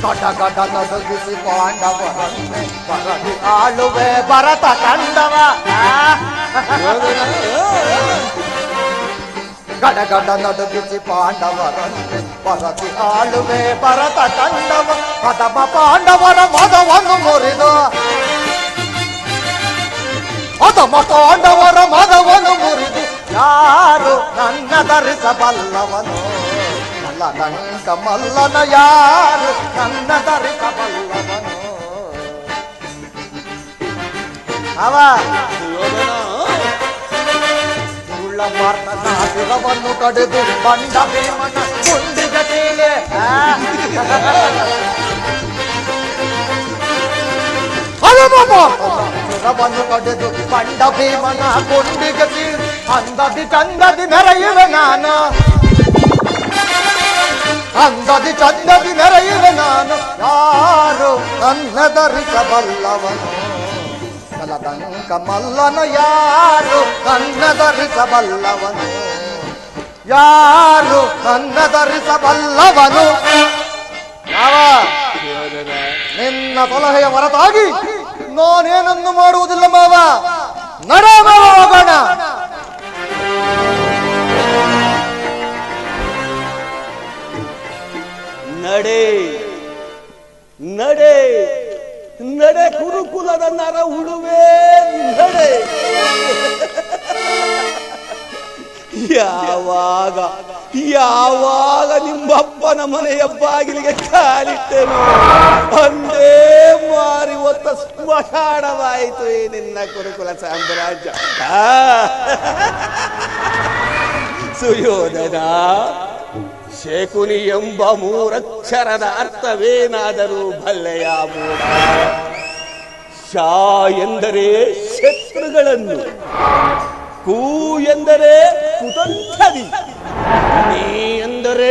ಗಡ ಗಡ ನಡುಗಿಸಿ ಪಾಂಡವರನ್ನೇ ಬರದಿ ಆಳುವೆ ಭರತ ಕಂಡವ. ಗಡ ಗಡ ನಡುಗಿಸಿ ಪಾಂಡವರನ್ನೇ ಬರದಿ ಆಳುವೆ ಭರತ ಕಂಡವ. ಪದಮ ಪಾಂಡವರ ಮದವನ್ನು ಮುರಿದು ಪದಮ ಪಾಂಡವರ ಮದವನ್ನು ಮುರಿದು ಯಾರು ನನ್ನ ಧರಿಸಬಲ್ಲವನು? ಲಂಕ ಮಲ್ಲನ ಯಾರು ನನ್ನ ದರಿಸಬಲ್ಲವನು ಅವ ಸುಳ್ಳ ಮಾರ್ತನ ಶಿರವನ್ನು ಕಡಿದು ಬಂಡ ಭೀಮನ ಕುಂಡಿಗ ತೀಲೆ ಶಿರವನ್ನು ಕಡಿದು ಬಂಡ ಭೀಮನ ಕುಂಡಿಗ ತೀಲಿ ಅಂದದಿ ಚಂದದಿ ಮೆರೆಯುವೆ ನಾನು ಅಂದದಿ ಚಂದದಿ ಮೆರೆಯುವೆ ನಾನು ಯಾರು ನನ್ನ ಧರಿಸಬಲ್ಲವನು ಕಲದಂಕ ಮಲ್ಲನ ಯಾರು ನನ್ನ ಧರಿಸಬಲ್ಲವನು ಯಾರು ನನ್ನ ಧರಿಸಬಲ್ಲವನು ಯಾವ ನಿನ್ನ ಸಲಹೆಯ ಹೊರತಾಗಿ ನಾನೇನನ್ನು ಮಾಡುವುದಿಲ್ಲ ಮಾವ ನಡೆ ಮಾವ ಹೋಗೋಣ ನಡೆ ನಡೆ ನಡೆ ಕುರುಕುಲದ ನರ ಉಳುವೆ ನಡೆ ಯಾವಾಗ ಯಾವಾಗ ನಿಮ್ಮಪ್ಪನ ಮನೆಯ ಬಾಗಿಲಿಗೆ ಕಾಲಿಟ್ಟೆನು ಅಂದೇ ಮಾರಿ ಒತ್ತ ಸ್ಮಶಾನವಾಯಿತು ಈ ನಿನ್ನ ಕುರುಕುಲ ಸಾಮ್ರಾಜ್ಯ ಸುಯೋಧನ ಶೇಕುನಿ ಎಂಬ ಮೂರಕ್ಷರದ ಅರ್ಥವೇನಾದರೂ ಬಲ್ಲೆಯ ಮೂಡ ಶಾ ಎಂದರೆ ಶತ್ರುಗಳನ್ನು ಕೂ ಎಂದರೆ ಕುತಂತ್ರದಿ ನೀ ಎಂದರೆ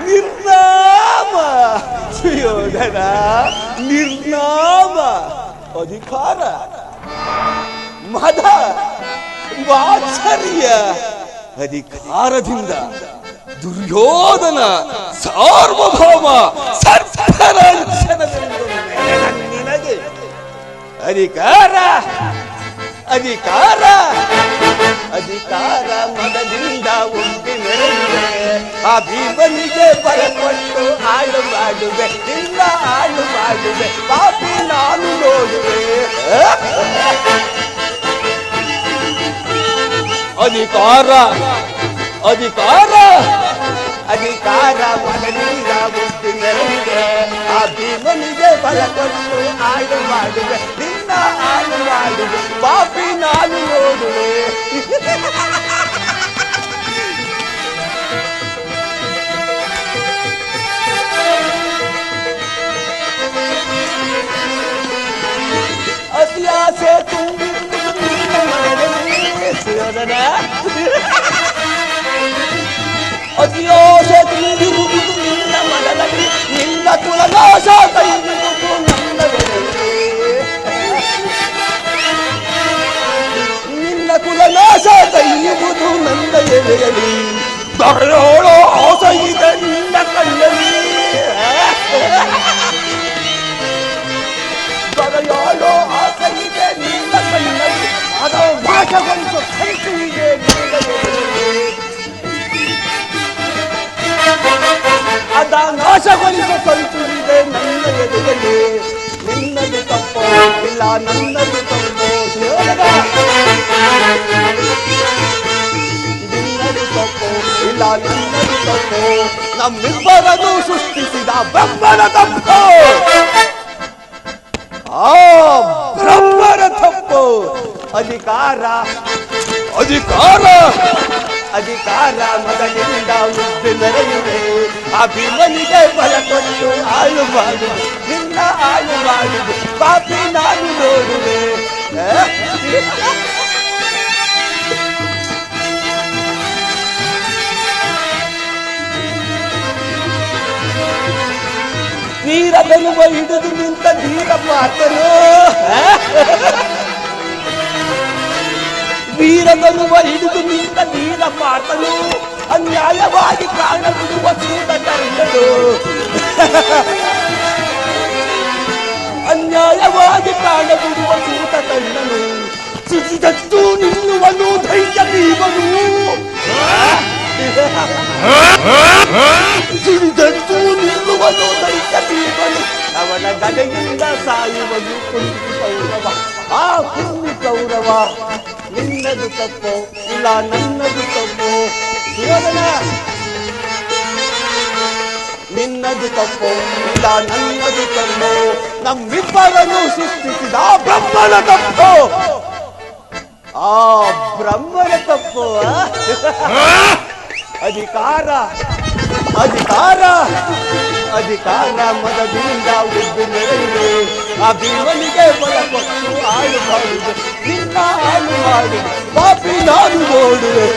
ನಿರ್ನಾಮ ಸುಯೋಧನ ನಿರ್ನಾಮ ಅಧಿಕಾರ ಮದ ವಾತ್ಸರ್ಯ ಅಧಿಕಾರದಿಂದ ದುರ್ಯೋಧನ ಸಾರ್ವಭೌಮ ಸರ್ವರಂಜನವೆಂದು ನಿನಗೆ ಅಧಿಕಾರ ಅಧಿಕಾರ ಅಧಿಕಾರ ಮದದಿಂದ ಒಪ್ಪಿ ಮೆರೆಯುವೆ ಆ ಭೀಮನಿಗೆ ಬಲಕೊಟ್ಟು ಆಳು ಮಾಡುವೆ ಇಲ್ಲ ಆಳು ಮಾಡುವೆ ಪಾಪಿ ನಾನು ನೋಡುವೆ ಅಧಿಕಾರ ಅಧಿಕಾರ ಅಧಿಕಾರ ಮಗನಿಂದ ಮುಟ್ಟಿ ಮೆರೆಯುವೆ ಆ ಭೀಮನಿಗೆ ಬಲಕೊಟ್ಟು ಆಳು ಮಾಡುವೆ ನಿನ್ನ ಆಳು ಮಾಡುವೆ ಪಾಪಿ ನಾನು ನೋಡುವೆ ಅತಿ ಆಸೆ ತುಂಬಿರುವುದು ನಿನ್ನ ಮನದಲ್ಲಿ ಸುಯೋಧನ ಅತಿಯೋಷ ತುಂಬಿರುವುದು ನಿನ್ನ ಮನದಲ್ಲಿ ನಿನ್ನ ಕುಲನಾಶ ಕೈಯುವುದು ನನ್ನ ನಿನ್ನ ಕುಲನಾಶ ಕೈಯುವುದು ನನ್ನ ಎಲೆಯಲಿ ದೊರೆಯೋಳೋ ಆಸೆ ಇದೆ ನಿನ್ನ ಕಣ್ಣಲ್ಲಿ ದೊರೆಯೋಳೋ ಆಸೆ ಇದೆ ನಿನ್ನ ಕಣ್ಣಲ್ಲಿ ಅದ ನಾಶಗೊಂಡು ಸಂಖ್ಯೆಗೆ ಅದ ನಾಶಗೊಳಿಸೋ ಸಂತುಲಿದೆ ನನ್ನ ಎದುರಲ್ಲಿ ನಿನ್ನದು ತಪ್ಪೋ ಇಲ್ಲ ನನ್ನದು ತಪ್ಪೋ ನಿನ್ನದು ತಪ್ಪೋ ಇಲ್ಲ ನನ್ನದು ತಪ್ಪೋ ನಮ್ಮಿಬ್ಬರನ್ನು ಸೃಷ್ಟಿಸಿದ ಬ್ರಹ್ಮನ ತಪ್ಪು ಆ ಬ್ರಹ್ಮನ ತಪ್ಪು ಅಧಿಕಾರ ಅಧಿಕಾರ ಅಧಿಕಾರ ಮಗನಿಂದ ಮುದ್ದು ಮೆರೆಯುವೆ ಆ ಭೀಮನಿಗೆ ಬಲ ಕೊಟ್ಟು ಆಳು ಮಾಡುವೆ ನಿನ್ನ ಆಳು ಮಾಡುವೆ ಪಾಪಿ ನಾನು ನೋಡುವೆ ವೀರದನುವ ಹಿಡಿದು ನಿಂತ ಧೀರ ಮಾತನು ವೀರದನುವ ಹಿಡಿದು ನಿಂತ ಧೀರ ಮಾತನು ಅನ್ಯಾಯವಾಗಿ ಪ್ರಾಣ ಬಿಡುವ ಸೂತ ಕರ್ಣನು ಅನ್ಯಾಯವಾಗಿ ಪ್ರಾಣ ಬಿಡುವ ಸೂತ ಕರ್ಣನು ಸುಜಿದಷ್ಟು ನಿಲ್ಲುವನು ಧೈರ್ಯ ನೀವನು ಸುಜಿದಷ್ಟು ನಿಲ್ಲುವನು ಧೈರ್ಯ ನೀವನು ಅವನ ಗದೆಯಿಂದ ಸಾಯುವನು ಕುಂದಿ ಕೌರವ ಆ ಕುಂದಿ ಕೌರವ ನಿನ್ನದು ತಪ್ಪೋ ಇಲ್ಲ ನನ್ನದು ತಪ್ಪೋ ಸುಯೋಧನ ನಿನ್ನದು ತಪ್ಪೋ ಇಲ್ಲ ನನ್ನದು ತಪ್ಪೋ ನಮ್ಮಿಬ್ಬರನ್ನು ಸೃಷ್ಟಿಸಿದ ಬ್ರಹ್ಮನ ತಪ್ಪೋ ಆ ಬ್ರಹ್ಮನ ತಪ್ಪು ಅಧಿಕಾರ ಅಧಿಕಾರ ಅಧಿಕಾರ ಮದದಿಂದ ಉದ್ದು ನಡೆಯಿದೆ ಆ ಭೀಮನಿಗೆ ಬಲ ಕೊಟ್ಟು ಹಾಳು ಮಾಡುವುದು ನಿನ್ನ ಹಾಳು ಮಾಡು ಪಾಪಿ ನಾನು ನೋಡುವೆ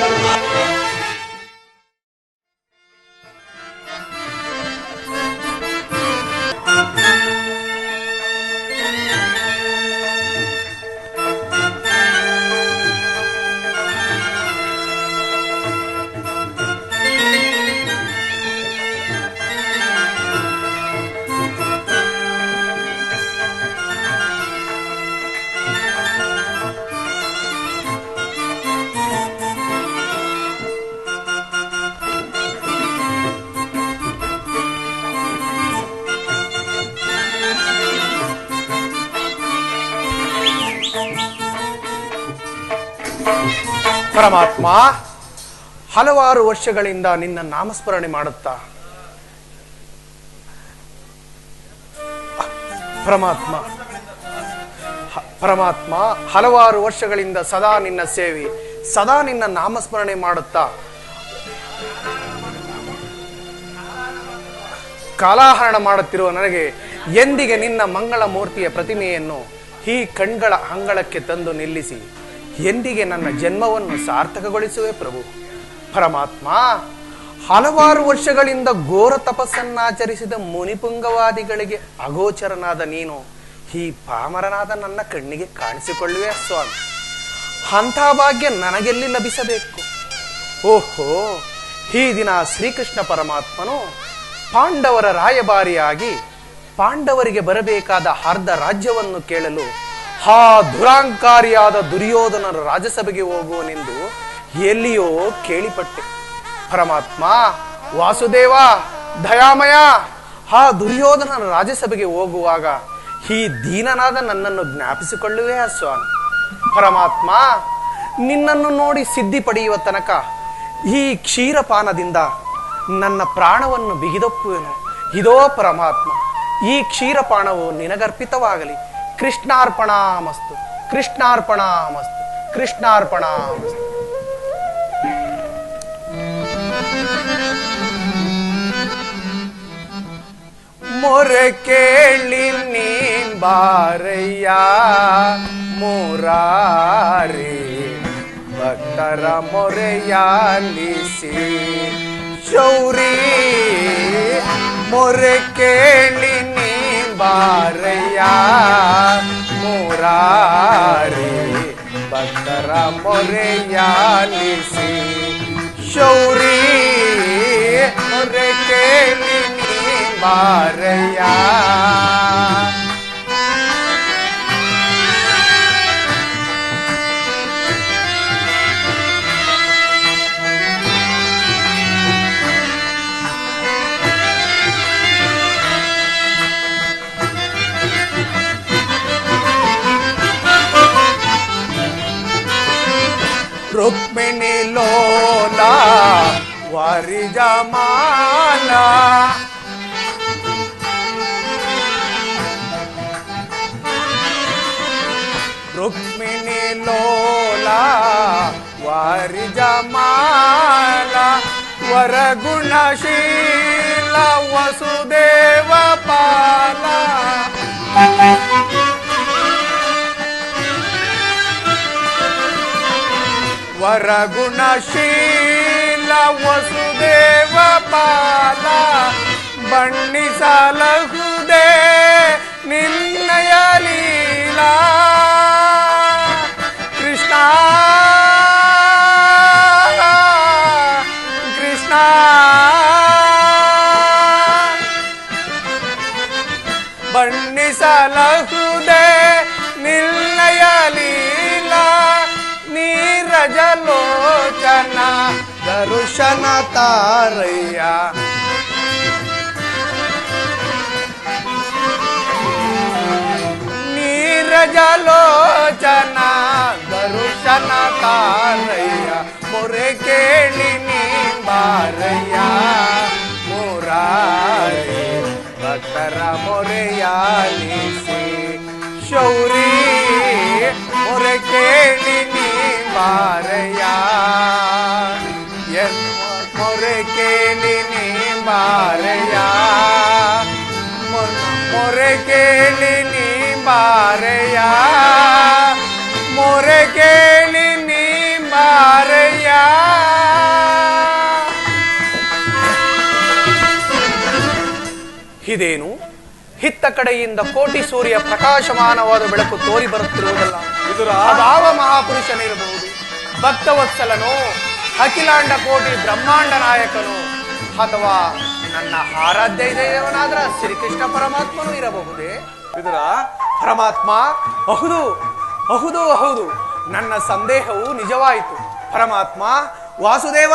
ಪರಮಾತ್ಮ, ಹಲವಾರು ವರ್ಷಗಳಿಂದ ನಿನ್ನ ನಾಮಸ್ಮರಣೆ ಮಾಡುತ್ತಾ ಪರಮಾತ್ಮ ಹಲವಾರು ವರ್ಷಗಳಿಂದ ಸದಾ ನಿನ್ನ ಸೇವೆ, ಸದಾ ನಿನ್ನ ನಾಮಸ್ಮರಣೆ ಮಾಡುತ್ತಾ ಕಾಲಾಹರಣ ಮಾಡುತ್ತಿರುವ ನನಗೆ ಎಂದಿಗೆ ನಿನ್ನ ಮಂಗಳ ಮೂರ್ತಿಯ ಪ್ರತಿಮೆಯನ್ನು ಈ ಕಣ್ಗಳ ಅಂಗಳಕ್ಕೆ ತಂದು ನಿಲ್ಲಿಸಿ ಎಂದಿಗೆ ನನ್ನ ಜನ್ಮವನ್ನು ಸಾರ್ಥಕಗೊಳಿಸುವೆ ಪ್ರಭು. ಪರಮಾತ್ಮ, ಹಲವಾರು ವರ್ಷಗಳಿಂದ ಘೋರ ತಪಸ್ಸನ್ನಾಚರಿಸಿದ ಮುನಿಪುಂಗವಾದಿಗಳಿಗೆ ಅಗೋಚರನಾದ ನೀನು ಈ ಪಾಮರನಾದ ನನ್ನ ಕಣ್ಣಿಗೆ ಕಾಣಿಸಿಕೊಳ್ಳುವೆ ಸ್ವಾಮಿ. ಅಂಥ ಭಾಗ್ಯ ನನಗೆಲ್ಲಿ ಲಭಿಸಬೇಕು? ಓಹೋ, ಈ ದಿನ ಶ್ರೀಕೃಷ್ಣ ಪರಮಾತ್ಮನು ಪಾಂಡವರ ರಾಯಭಾರಿಯಾಗಿ ಪಾಂಡವರಿಗೆ ಬರಬೇಕಾದ ಅರ್ಧ ರಾಜ್ಯವನ್ನು ಕೇಳಲು ಆ ದುರಾಂಕಾರಿಯಾದ ದುರ್ಯೋಧನರ ರಾಜಸಭೆಗೆ ಹೋಗುವನೆಂದು ಎಲ್ಲಿಯೋ ಕೇಳಿಪಟ್ಟೆ. ಪರಮಾತ್ಮ, ವಾಸುದೇವ, ದಯಾಮಯ, ಆ ದುರ್ಯೋಧನರ ರಾಜಸಭೆಗೆ ಹೋಗುವಾಗ ಈ ದೀನನಾದ ನನ್ನನ್ನು ಜ್ಞಾಪಿಸಿಕೊಳ್ಳುವೆ ಸ್ವಾಮಿ. ಪರಮಾತ್ಮ, ನಿನ್ನನ್ನು ನೋಡಿ ಸಿದ್ಧಿ ಪಡೆಯುವ ತನಕ ಈ ಕ್ಷೀರಪಾನದಿಂದ ನನ್ನ ಪ್ರಾಣವನ್ನು ಬಿಗಿದೊಪ್ಪುವೆನು. ಇದೋ ಪರಮಾತ್ಮ, ಈ ಕ್ಷೀರಪಾನವು ನಿನಗರ್ಪಿತವಾಗಲಿ. ಕೃಷ್ಣಾರ್ಪಣಾಮಸ್ತು, ಕೃಷ್ಣಾರ್ಪಣಾಮಸ್ತು, ಕೃಷ್ಣಾರ್ಪಣಾಮಸ್ತು. ಮೊರೆ ಕೇಳಿ ನೀನ್ ಬಾರಯ್ಯ ಮುರಾರಿ, ಭಕ್ತರ ಮೊರೆಯಾಲಿಸಿ ಶೌರಿ. ಮೊರೆ ಕೇಳಿ ನೀನ್ ಬಾರಯ್ಯ ಮುರಾರಿ, ಭಕ್ತರ ಮೊರೆಯಾಲಿಸಿ ಶೌರಿ. ಮೊರೆ ಕೇಳಿ ನೀನ್ ಬಾರಯ್ಯ. ರುಕ್ಮಿಣಿ ಲೋಲ ವರಿಜಮಾನ, ರುಕ್ಮಿಣಿ ಲೋಲ ವರಿಜಮಾಲ, ವರಗುಣಶೀಲ ವಸುದೇವ ಪಾಲ. ವರಗುಣಶೀಲ ವಸುದೇವ ಪಾಲ, ಬಣ್ಣಿಸಲಹುದೇ ನಿನ್ನಯ ಲೀಲಾ. ಕೃಷ್ಣ ಕೃಷ್ಣ ಬಣ್ಣಿಸಲಹುದೇ ನಿನ್ನಯ ಲೀಲಾ. ನೀರಜಲೋಚನ ದರುಶನ ತಾರಯ್ಯ. ನೀರಜಲೋಚನ ದರುಶನ ಇದೇನು ಹಿತ್ತ ಕಡೆಯಿಂದ ಕೋಟಿ ಸೂರ್ಯ ಪ್ರಕಾಶಮಾನವಾದ ಬೆಳಕು ತೋರಿ ಬರುತ್ತಿರುವುದಲ್ಲ. ಅದಾವ ಮಹಾಪುರುಷನಿರಬಹುದು, ಭಕ್ತವತ್ಸಲನೋ, ಅಖಿಲಾಂಡ ಕೋಟಿ ಬ್ರಹ್ಮಾಂಡ ನಾಯಕನು, ಅಥವಾ ನನ್ನ ಆರಾಧ್ಯ ದೇವನಾದ್ರ ಶ್ರೀಕೃಷ್ಣ ಪರಮಾತ್ಮನು ಇರಬಹುದೇ? ವಿದುರ, ಪರಮಾತ್ಮ, ಹೌದು ಹೌದು ಹೌದು, ನನ್ನ ಸಂದೇಹವು ನಿಜವಾಯಿತು. ಪರಮಾತ್ಮ, ವಾಸುದೇವ,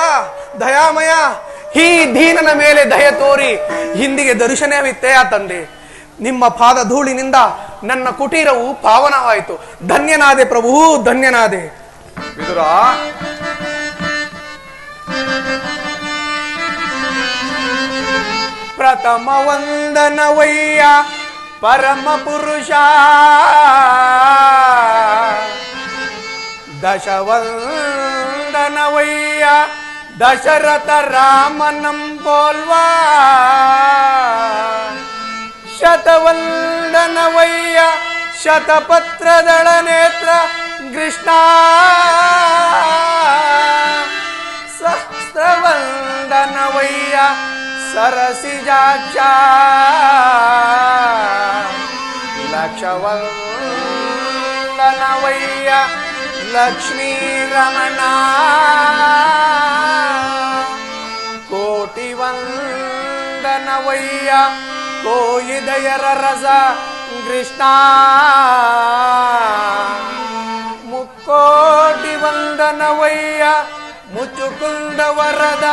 ದಯಾಮಯ, ಈ ದೀನನ ಮೇಲೆ ದಯ ತೋರಿ ಹಿಂದಿಗೆ ದರ್ಶನವಿತ್ತೇ ಆ ತಂದೆ. ನಿಮ್ಮ ಪಾದ ಧೂಳಿನಿಂದ ನನ್ನ ಕುಟೀರವು ಪಾವನವಾಯಿತು. ಧನ್ಯನಾದೆ ಪ್ರಭು, ಧನ್ಯನಾದೆ. ವಿದುರ, ಪ್ರಥಮ ವಂದನವಯ್ಯ ಪರಮ ಪುರುಷ, ದಶವಂದನವಯ್ಯ ದಶರಥ ರಾಮನಂ ಪೋಲ್ವಾ, ಶತವಂದನವಯ್ಯ ಶತಪತ್ರದಳ ನೇತ್ರ ಕೃಷ್ಣ, ಸಹಸ್ರವಂದನವಯ್ಯ ಸರಸಿಜಾಕ್ಷ, ಲಕ್ಷವಂದನವಯ್ಯ ಲಕ್ಷ್ಮೀ ರಮಣ, ಕೋಟಿ ವಂದನವಯ್ಯ ಕೋಯಿದಯರ ರಸ ಕೃಷ್ಣ, ಮುಕ್ಕೋಟಿ ವಂದನವಯ್ಯ ಮುಚುಕುಂದ ವರದ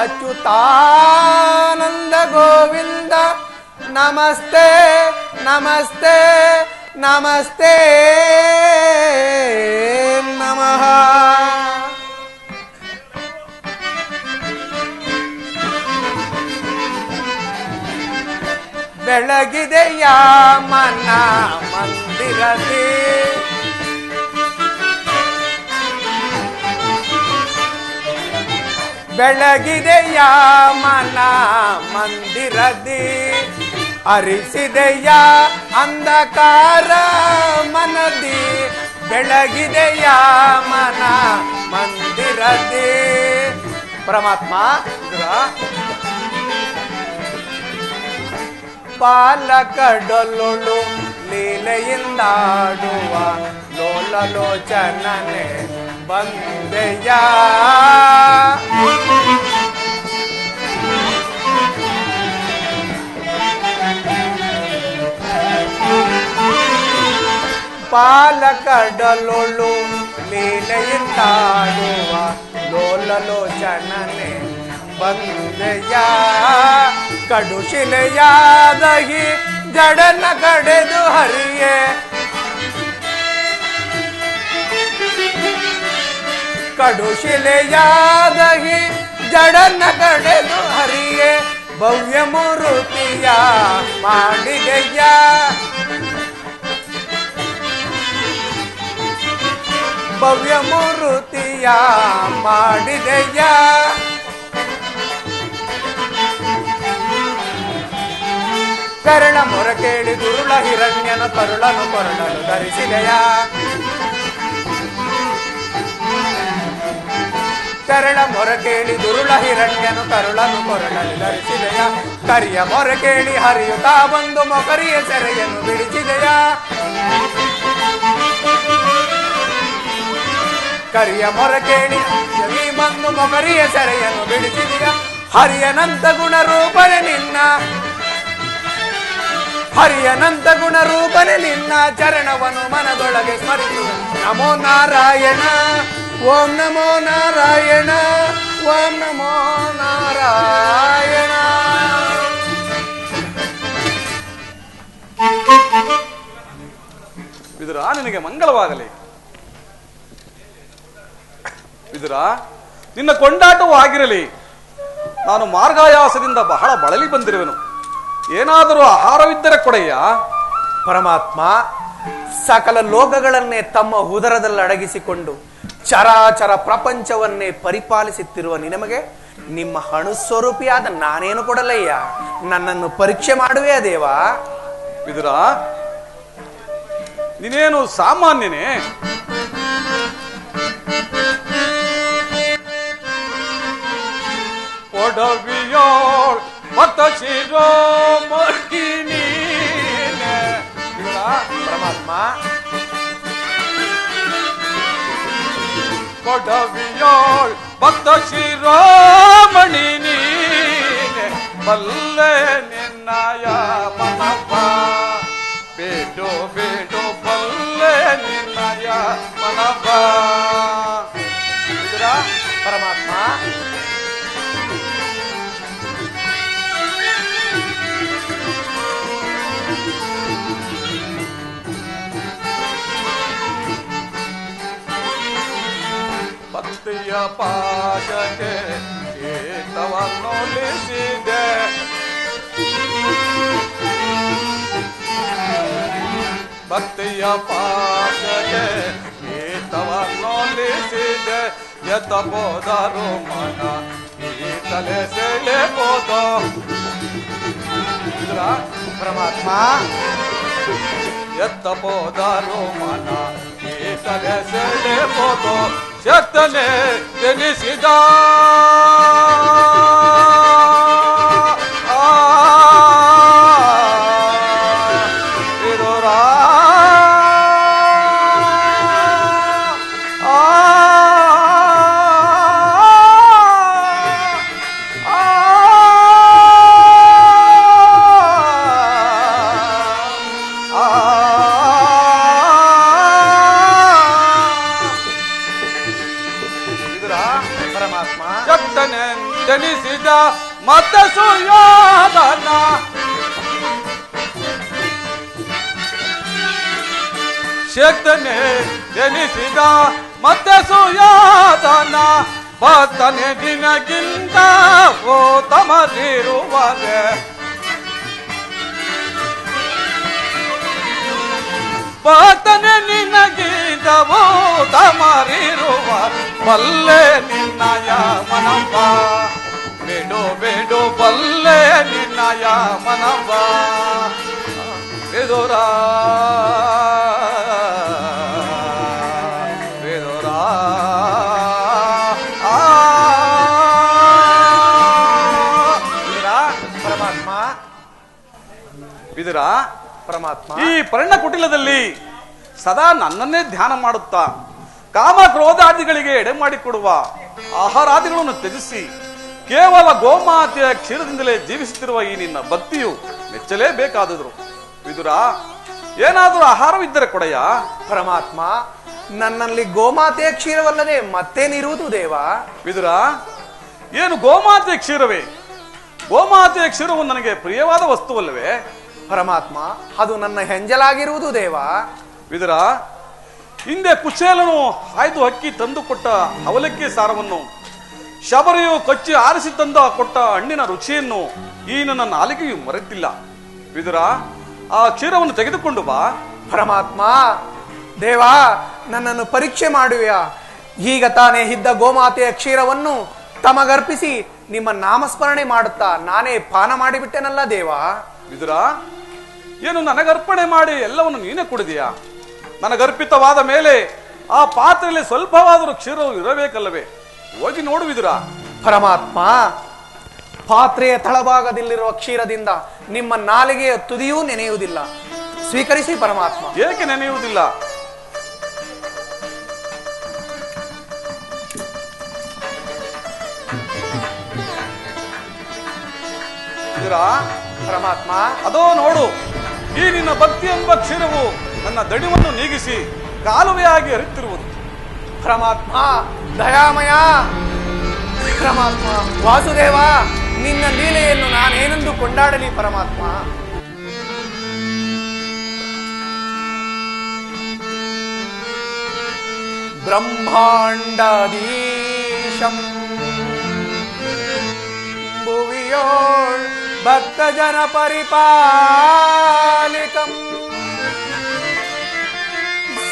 ಅಚ್ಯುತಾನಂದ ಗೋವಿಂದ, ನಮಸ್ತೆ ನಮಸ್ತೆ ನಮಸ್ತೆ ನಮಃ. ಬೆಳಗಿದೆಯ ಮನ ಮಂದಿರದಿ, ಬೆಳಗಿದೆಯ ಮನ ಮಂದಿರದಿ, ಅರಿಸಿದೆಯ ಅಂಧಕಾರ ಮನದಿ, ಬೆಳಗಿದೆಯ ಮನ ಮಂದಿರದಿ. ಪರಮಾತ್ಮ, ಪಾಲಕಡಲೊಳು ಲೀಲೆಯಿಂದಾಡುವ ಲೋಲಲೋಚನನೆ ಬಂದೆಯ, ಪಾಲಕಡಲೊಳು ಲೀಲೆಯಿಂದಾಡುವ ಲೋಲಲೋಚನನೆ ಬಂದೆಯ, ಕಡುಶಿಲೆಯಾದಹಿ ಜಡನ ಕಡೆದು ಹರಿಯೇ, ಕಡುಶಿಲೆಯಾದಹಿ ಜಡನ ಕಡೆದು ಹರಿಯೇ, ಭವ್ಯ ಮೂರುತಿಯ ಮಾಡಿದೆಯ, ಭವ್ಯ ಮೂರುತಿಯ ಮಾಡಿದೆಯ, ಕರಳ ಮೊರ ಕೇಳಿ ದುರುಳ ಹಿರಣ್ಯನ ಕರುಳನು ಕೊರಳಲು ಧರಿಸಿದೆಯ, ಕರಳ ಮೊರ ಕೇಳಿ ದುರುಳ ಹಿರಣ್ಯನು ಕರುಳನು ಕೊರಳಲು ಧರಿಸಿದೆಯ, ಕರಿಯ ಮೊರ ಕೇಳಿ ಹರಿಯುತ್ತಾ ಬಂದು ಮೊಕರಿಯ ಸೆರೆಯನ್ನು ಬಿಡಿಸಿದೆಯ, ಕರಿಯ ಮೊರ ಕೇಳಿ ಜಮಿ ಬಂದು ಮೊಕರಿಯ ಸೆರೆಯನ್ನು ಬಿಡಿಸಿದೆಯ, ಹರಿಯನಂತ ಗುಣರೂಪನೆ ನಿನ್ನ, ಹರಿಯನಂತ ಗುಣರೂಪನೆ ನಿನ್ನ ಚರಣವನ್ನು ಮನದೊಳಗೆ ಸ್ಮರಿಸುವ. ನಮೋ ನಾರಾಯಣ, ಓಂ ನಮೋ ನಾರಾಯಣ, ಓಂ ನಮೋ ನಾರಾಯಣ. ವಿದುರ, ನಿನಗೆ ಮಂಗಳವಾಗಲಿ. ವಿದುರ, ನಿನ್ನ ಕೊಂಡಾಟವೂ ಆಗಿರಲಿ. ನಾನು ಮಾರ್ಗಾಯಾಸದಿಂದ ಬಹಳ ಬಳಲಿ ಬಂದಿರುವೆನು. ಏನಾದರೂ ಆಹಾರವಿದ್ದರೆ ಕೊಡೆಯ. ಪರಮಾತ್ಮ, ಸಕಲ ಲೋಕಗಳನ್ನೇ ತಮ್ಮ ಉದರದಲ್ಲಿ ಅಡಗಿಸಿಕೊಂಡು ಚರಾಚರ ಪ್ರಪಂಚವನ್ನೇ ಪರಿಪಾಲಿಸುತ್ತಿರುವ ನಿನಮಗೆ ನಿಮ್ಮ ಅಣುಸ್ವರೂಪಿಯಾದ ನಾನೇನು ಕೊಡಲಯ್ಯ? ನನ್ನನ್ನು ಪರೀಕ್ಷೆ ಮಾಡುವೆ ದೇವ. ವಿದುರ, ನೀನೇನು ಸಾಮಾನ್ಯನೇ? ಒಡವಿಯೋಳ್ ಭಕ್ತ ಶಿರೋಮಣಿ ಪರಮಾತ್ಮ ಕೊಡವಿಯೋಳ್ ಭಕ್ತ ಶಿರೋಮಣಿ ನೀನೆ ಬಲ್ಲೆ ನಿನ್ನಯ ಮನವ ಬೇಡು ಬೇಡು ಬಲ್ಲೆ ನಿನ್ನಯ ಮನವ ಪರಮಾತ್ಮ ಭಕ್ತಿಯ ಪಾಶಕ್ಕೆ ಏತವನ್ನೊಲಿಸಿದೆ ಭಕ್ತಿಯ ಪಾಶಕ್ಕೆ ಏತವನ್ನೊಲಿಸಿದೆ ಎತ್ತ ಬೋದರು ಮನ ಈತಲೆ ಸೆಳೆಬೋದು ಪರಮಾತ್ಮ ಎತ್ತ ಬೋದರು ಮನ ಈತಲೆ ಸೆಳೆಬೋದು ಶಕ್ತನೆ ಜನಿಸಿದ ಜನಿಸಿದ ಮತ ಸುಯೋಧನ ಶಕ್ತನೆ ಜನಿಸಿದ ಮತ ಸುಯೋಧನ ಭಕ್ತನೆ ದಿನಗಿಂತ ಓ ತಮರಿರುವರೆ ಭಕ್ತನೆ ನಿನಗಿಂತ ಓ ತಮರಿರುವ ಬಲ್ಲೆ ನಿನ್ನಯ ಮನವ ಬೇಡೋ ಬೇಡೋ ಬಲ್ಲೆ ನಿನ್ನಯ ಮನವ ಬೇದೋರ ಬೇದೋರ ಪರಮಾತ್ಮ ಬಿದುರ ಪರಮಾತ್ಮ ಈ ಪರ್ಣ ಕುಟಿಲದಲ್ಲಿ ಸದಾ ನನ್ನನ್ನೇ ಧ್ಯಾನ ಮಾಡುತ್ತಾ ಕಾಮ ಕ್ರೋಧಾದಿಗಳಿಗೆ ಎಡೆ ಮಾಡಿಕೊಡುವ ಆಹಾರಾದಿಗಳನ್ನು ತ್ಯಜಿಸಿ ಕೇವಲ ಗೋಮಾತೆಯ ಕ್ಷೀರದಿಂದಲೇ ಜೀವಿಸುತ್ತಿರುವ ಈ ನಿನ್ನ ಭಕ್ತಿಯು ಮೆಚ್ಚಲೇಬೇಕಾದರು. ವಿದುರ, ಏನಾದರೂ ಆಹಾರವಿದ್ದರೆ ಕೊಡೆಯ. ಪರಮಾತ್ಮ, ನನ್ನಲ್ಲಿ ಗೋಮಾತೆಯ ಕ್ಷೀರವಲ್ಲದೆ ಮತ್ತೇನಿರುವುದು ದೇವ? ವಿದುರ, ಏನು ಗೋಮಾತೆಯ ಕ್ಷೀರವೇ? ಗೋಮಾತೆಯ ಕ್ಷೀರವು ನನಗೆ ಪ್ರಿಯವಾದ ವಸ್ತುವಲ್ಲವೇ? ಪರಮಾತ್ಮ, ಅದು ನನ್ನ ಹೆಂಜಲಾಗಿರುವುದು ದೇವ. ವಿದುರ, ಹಿಂದೆ ಕುಚೇಲನು ಆಯ್ದು ಅಕ್ಕಿ ತಂದು ಕೊಟ್ಟ ಅವಲಕ್ಕಿ ಸಾರವನ್ನು, ಶಬರಿಯು ಕೊಚ್ಚಿ ಆರಿಸಿ ತಂದ ಕೊಟ್ಟ ಹಣ್ಣಿನ ರುಚಿಯನ್ನು ಈ ನನ್ನ ನಾಲಿಗೆಯು ಮರೆತಿಲ್ಲ. ವಿದುರ, ಆ ಕ್ಷೀರವನ್ನು ತೆಗೆದುಕೊಂಡು ಬಾ. ಪರಮಾತ್ಮ, ದೇವ, ನನ್ನನ್ನು ಪರೀಕ್ಷೆ ಮಾಡುವೆಯಾ? ಈಗ ತಾನೇ ಇದ್ದ ಗೋಮಾತೆಯ ಕ್ಷೀರವನ್ನು ತಮಗರ್ಪಿಸಿ ನಿಮ್ಮ ನಾಮಸ್ಮರಣೆ ಮಾಡುತ್ತಾ ನಾನೇ ಪಾನ ಮಾಡಿಬಿಟ್ಟೆನಲ್ಲ ದೇವ. ವಿದುರ, ಏನು ನನಗರ್ಪಣೆ ಮಾಡಿ ಎಲ್ಲವನ್ನು ನೀನೇ ಕುಡಿದೀಯಾ? ನನಗರ್ಪಿತವಾದ ಮೇಲೆ ಆ ಪಾತ್ರೆಯಲ್ಲಿ ಸ್ವಲ್ಪವಾದರೂ ಕ್ಷೀರವು ಇರಬೇಕಲ್ಲವೇ? ಹೋಗಿ ನೋಡು ವಿದುರ. ಪರಮಾತ್ಮ, ಪಾತ್ರೆಯ ತಳಭಾಗದಲ್ಲಿರುವ ಕ್ಷೀರದಿಂದ ನಿಮ್ಮ ನಾಲಿಗೆಯ ತುದಿಯೂ ನೆನೆಯುವುದಿಲ್ಲ. ಸ್ವೀಕರಿಸಿ ಪರಮಾತ್ಮ. ಏಕೆ ನೆನೆಯುವುದಿಲ್ಲ? ವಿದುರ, ಪರಮಾತ್ಮ, ಅದೋ ನೋಡು, ಈ ನಿನ್ನ ಭಕ್ತಿ ಎಂಬ ಕ್ಷೀರವು ನನ್ನ ದಣಿವನ್ನು ನೀಗಿಸಿ ಕಾಲುವೆಯಾಗಿ ಹರಿಯುತ್ತಿರುವುದು. ಪರಮಾತ್ಮ, ದಯಾಮಯ, ಪರಮಾತ್ಮ, ವಾಸುದೇವ, ನಿನ್ನ ಲೀಲೆಯನ್ನು ನಾನೇನೆಂದು ಕೊಂಡಾಡಲಿ ಪರಮಾತ್ಮ. ಬ್ರಹ್ಮಾಂಡಾಧೀಶಂ ಭುವಿಯೋಳ್ ಭಕ್ತಜನ ಪರಿಪಾಲಿಕಂ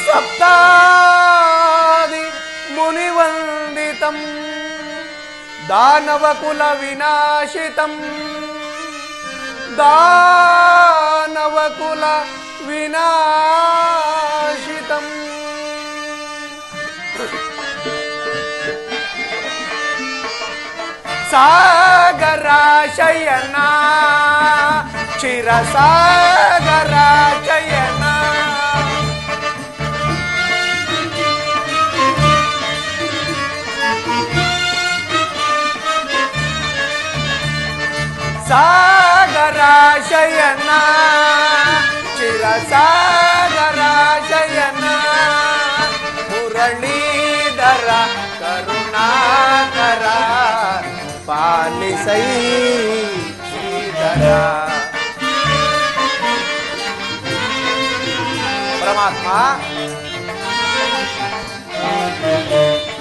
ಸಪ್ತಾದಿ ಮುನಿವಂದಿತಂ ದಾನವಕುಲ ವಿನಾಶಿತಂ ದಾನವಕುಲ ವಿನಾಶಿತಂ ಸಾಗರಾಶ ಶಯನ ಕ್ಷೀರಸಾಗರ ಶಯನ ಸಾಗರ ಶಯನ ಚಿರಸಾಗರ ಶಯನ ಮುರಳೀಧರ ಕರುಣಾಕರ ಪಾಲಿಸೈ ಶ್ರೀಧರ. ಪರಮಾತ್ಮ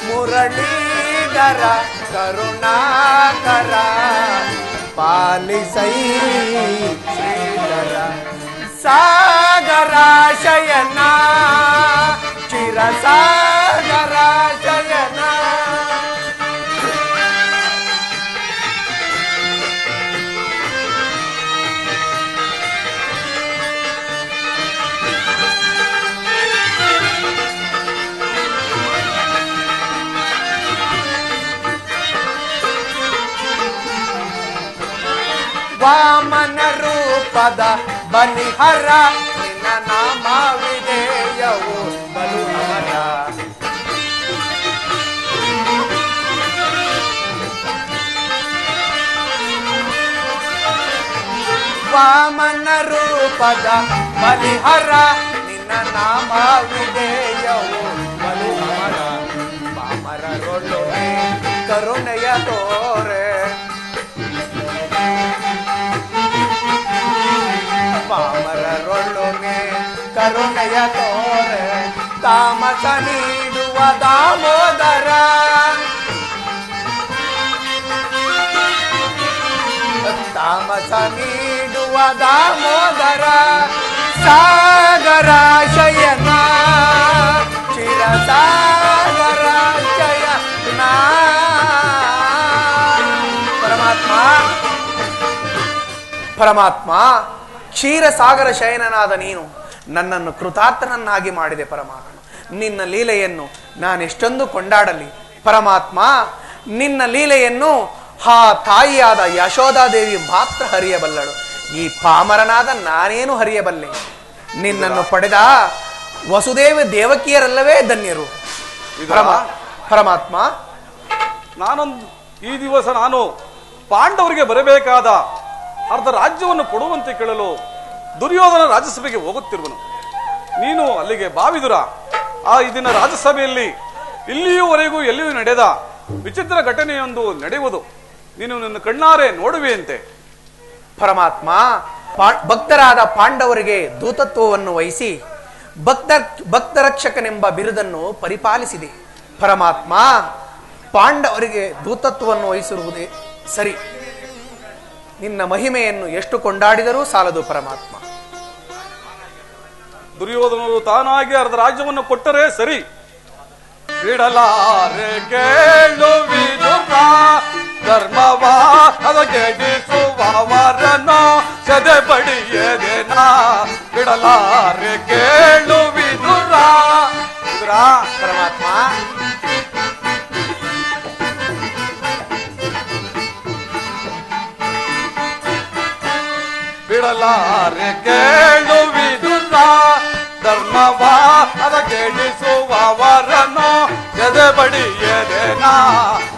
ಮುರಳೀಧರ ಕರುಣಾಕರ ಪಾಲಿಸೈ ಶ್ರೀಧರ. ಸಾಗರ ಶಯನ ಚಿರಸಾಗರ ಶಯನ ವಾಮನ ರೂಪದ ಬಲಿಹರ ನಿನ್ನ ನಾಮವಿದೆಯವು ಬಲುಹರ. ವಾಮನ ರೂಪದ ಬಲಿಹರ ನಿನ್ನ ನಾಮವಿದೆಯವು ಬಲುಹರ. ಪಾಮರರೊಳಗೆ ಕರುಣೆಯ ತೋರೆ ಪಾಮರರೊಳಗೆ ಕರುಣೆಯ ತೋರೆ ತಾಮಸ ನೀಡುವ ದಾಮೋದರ. ತಾಮಸ ನೀಡುವ ದಾಮೋದರ. ಸಾಗರ ಶಯನ ಚಿರಸಾಗರ ಶಯನ. ಪರಮಾತ್ಮ ಪರಮಾತ್ಮ ಕ್ಷೀರಸಾಗರ ಶಯನನಾದ ನೀನು ನನ್ನನ್ನು ಕೃತಾರ್ಥನನ್ನಾಗಿ ಮಾಡಿದೆ ಪರಮಾತ್ಮ. ನಿನ್ನ ಲೀಲೆಯನ್ನು ನಾನೆಷ್ಟೊಂದು ಕೊಂಡಾಡಲಿ ಪರಮಾತ್ಮ. ನಿನ್ನ ಲೀಲೆಯನ್ನು ಆ ತಾಯಿಯಾದ ಯಶೋಧಾದೇವಿ ಮಾತ್ರ ಹರಿಯಬಲ್ಲಳು. ಈ ಪಾಮರನಾದ ನಾನೇನು ಹರಿಯಬಲ್ಲೆ? ನಿನ್ನನ್ನು ಪಡೆದ ವಸುದೇವ ದೇವಕಿಯರಲ್ಲವೇ ಧನ್ಯರು ಪರಮಾತ್ಮ. ಈ ದಿವಸ ನಾನು ಪಾಂಡವರಿಗೆ ಬರಬೇಕಾದ ಅರ್ಧ ರಾಜ್ಯವನ್ನು ಕೊಡುವಂತೆ ಕೇಳಲು ದುರ್ಯೋಧನ ರಾಜ್ಯಸಭೆಗೆ ಹೋಗುತ್ತಿರುವನು. ನೀನು ಅಲ್ಲಿಗೆ ಬಾವಿದುರ. ಆ ದಿನ ರಾಜ್ಯಸಭೆಯಲ್ಲಿ ಇಲ್ಲಿಯವರೆಗೂ ಎಲ್ಲಿಯೂ ನಡೆದ ವಿಚಿತ್ರ ಘಟನೆಯೊಂದು ನಡೆಯುವುದು ನೀನು ನನ್ನ ಕಣ್ಣಾರೆ ನೋಡುವೆಯಂತೆ. ಪರಮಾತ್ಮ ಭಕ್ತರಾದ ಪಾಂಡವರಿಗೆ ದೂತತ್ವವನ್ನು ವಹಿಸಿ ಭಕ್ತರಕ್ಷಕನೆಂಬ ಬಿರುದನ್ನು ಪರಿಪಾಲಿಸಿದೆ ಪರಮಾತ್ಮ. ಪಾಂಡವರಿಗೆ ದೂತತ್ವವನ್ನು ವಹಿಸಿರುವುದೇ ಸರಿ. ನಿನ್ನ ಮಹಿಮೆಯನ್ನು ಎಷ್ಟು ಕೊಂಡಾಡಿದರೂ ಸಾಲದು ಪರಮಾತ್ಮ. ದುರ್ಯೋಧನರು ತಾನಾಗಿ ಅರ್ಧ ರಾಜ್ಯವನ್ನು ಕೊಟ್ಟರೆ ಸರಿ. ಬಿಡಲಾರೆ ಕೇಳುವಿದುರ ಧರ್ಮವಾ ಅದಗೆಡಿಸುವವರನ್ನು ಸದೆ ಬಡಿಯದೇನ. ಬಿಡಲಾರೆ ಕೇಳುವಿದುರ ಪರಮಾತ್ಮ. ಬಿಡಲಾರೆ ಕೇಳುವಿದುರ ಧರ್ಮವ ಅದಗೆಡಿಸುವವರನ್ನು ಎದೆ ಬಡಿಯದೇನ.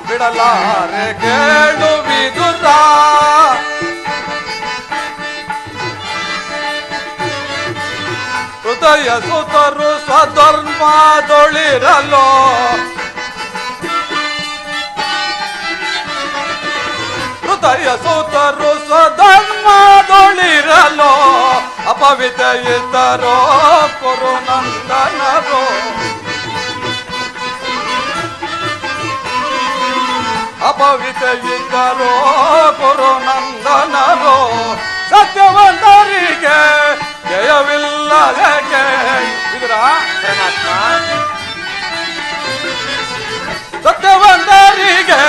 ಬಿಡಲಾರೆ ಕೇಳುವಿದುರ ಹೃದಯ ಸುತರು ಸ್ವಧರ್ಮದೊಳಿರಲು ಹೃದಯ ಸುತರು ಸ್ವಧರ್ಮದೊಳಿರಲು ಅಪವಿತ್ರ ಇದ್ದರೋ ಕುರುನಂದನರು. ಅಪವಿತ್ರ ಇದ್ದರೋ ಕುರುನಂದನರು. ಸತ್ಯವಂತರಿಗೆ ಜಯವಿಲ್ಲದಕ್ಕೆ ಇದರ ಸತ್ಯವಂತರಿಗೆ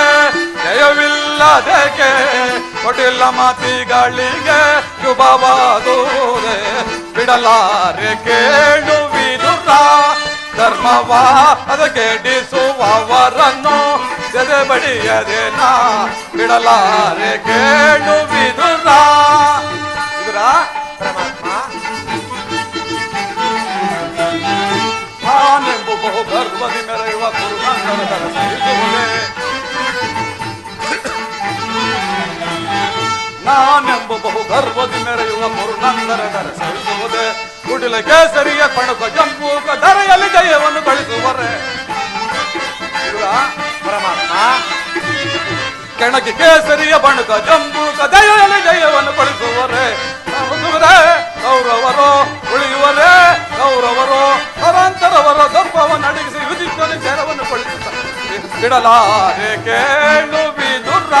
ಜಯವಿಲ್ಲದಕ್ಕೆ ಕೊಟ್ಟಿಲ್ಲ ಮಾತಿಗಳಿಗೆ ಶುಭವಾದುದೇ. ಬಿಡಲಾರೆ ಕೇಳುವಿದುರ ಧರ್ಮವ ಅದಗೆಡಿಸುವವರನ್ನು ಜದೆ ಬಡಿಯದೇನಾ ಬಿಡಲಾರೆ ಕೇಳು ವಿದುರ. ವಿದುರ ಪರಮಾತ್ಮ ನಾನೆಂಬು ಬಹು ಗರ್ವದಿ ಮೆರೆಯುವ ಕುರುನಂದನದರ ಸಹಿಸುವುದೇ. ನಾನೆಂಬು ಬಹು ಗರ್ವದಿ ಮೆರೆಯುವ ಕುರುನಂದನದರ ಸಹಿಸುವುದೇ. ಕುಟಿಲ ಕೇಸರಿಯ ಕಣಕ ಜಂಬೂಕ ಧರೆಯಲ್ಲಿ ಜಯವನ್ನು ಗಳಿಸುವರೆ. ಪರಮಾತ್ಮ ಕೆಣಕಿ ಕೇಸರಿಯ ಬಣಕ ಜಂಬೂಕ ದಯೆಯಲ್ಲಿ ಜಯವನ್ನು ಗಳಿಸುವರೆ. ಕೌರವರು ಉಳಿಯುವರೇ ಕೌರವರು ಪರಾಂತರವರ ದರ್ಪವನ್ನು ಅಡಗಿಸಿ ಯುಧಿಷ್ಠನ ಶರವನ್ನು ಪಡಿಸುತ್ತಾರೆ. ಬಿಡಲಾರೆ ಕೇಳು ವಿದುರ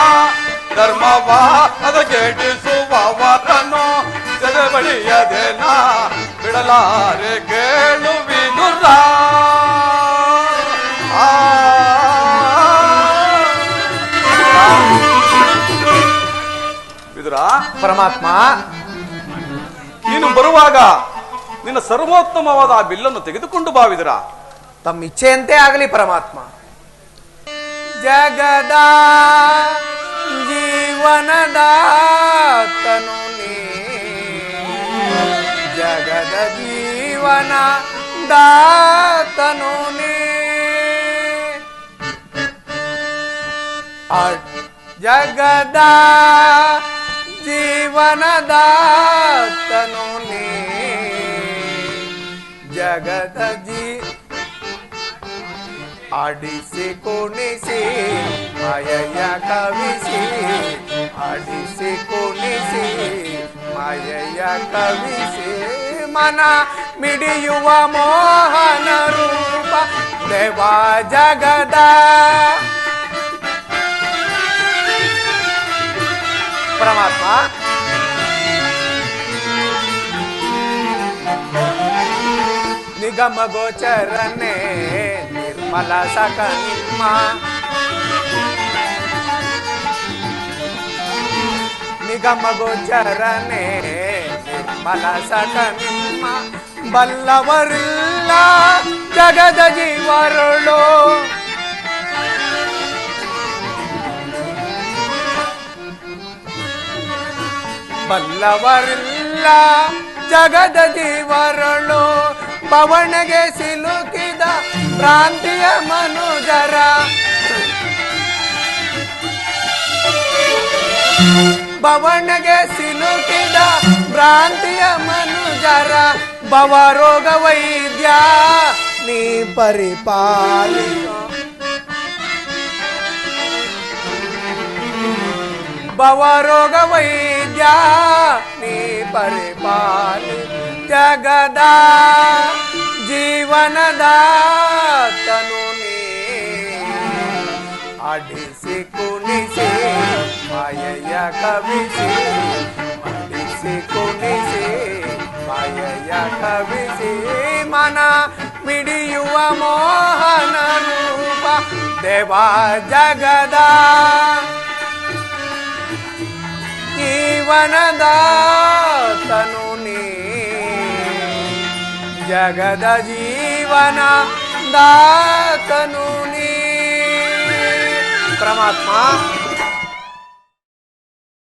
ಧರ್ಮವ ಅದಗೆಡಿಸುವವರನ್ನು ಜದೆ ಬಳಿಯದೇನ ಬಿಡಲಾರೆ ಕೇಳು ವಿದುರ. ವಿದುರ ಪರಮಾತ್ಮ ನೀನು ಬರುವಾಗ ನಿನ್ನ ಸರ್ವೋತ್ತಮವಾದ ಆ ಬಿಲ್ಲನ್ನು ತೆಗೆದುಕೊಂಡು ಬಾವಿದರ. ತಮ್ಮ ಇಚ್ಛೆಯಂತೆ ಆಗಲಿ ಪರಮಾತ್ಮ. ಜಗದ ಜೀವನದಾತನು ನೀ, ಜಗದ ಜೀವನ ದಾತನು ನೀ, ಜಗದ ಜೀವನದಾತನು ನೀ, ಜಗದ ಆಡಿಸಿ ಕುಣಿಸಿ ಮಾಯಯ ಕವಿಸಿ, ಆಡಿಸಿ ಕುಣಿಸಿ ಮಾಯಯ ಕವಿಸಿ, ಮನ ಮಿಡಿಯುವ ಮೋಹನ ರೂಪ ದೇವ ಜಗದ. ಪರಮಾತ್ಮ ನಿಗಮ ಗೋಚರನೆ ನಿರ್ಮಲ ಸಕ ನಿಮ್ಮ, ನಿಗಮ ಗೋಚರನೆ ನಿರ್ಮಲ ಸಕ ನಿಮ್ಮ, ಬಲ್ಲವರಿಲ್ಲ ಜಗದ ಜೀವರುಳು, ಬಲ್ಲವರಿಲ್ಲ ಜಗದ ಜೀವರುಳು, ಪವನಗೆ ಸಿಲುಕಿದ ಭ್ರಾಂತಿಯ ಮನುಜರ, ಭವನಗೆ ಸಿಲುಕಿದ ಭ್ರಾಂತಿಯ ಮನುಜರ, ಭವರೋಗ ವೈದ್ಯ ನೀ ಪರಿಪಾಲಿಸ, ಭವರೋಗ ವೈದ್ಯ ನೀ ಪರಿಪಾಲಿ, ಜಗದ ಜೀವನದಾತನು ನೀ, ಆಡಿಸಿ ಕುಣಿಸಿ ಮಾಯಯ ಕವಿಸಿ, ಆಡಿಸಿ ಕುಣಿಸಿ ಮಾಯಯ ಕವಿಸಿ, ಮನ ಮಿಡಿಯುವ ಮೋಹನ ರೂಪ ದೇವ ಜಗದ ಜೀವನದಾತನು ನೀ, ಜಗದ ಜೀವನ ದಾತನು ನೀ. ಪರಮಾತ್ಮ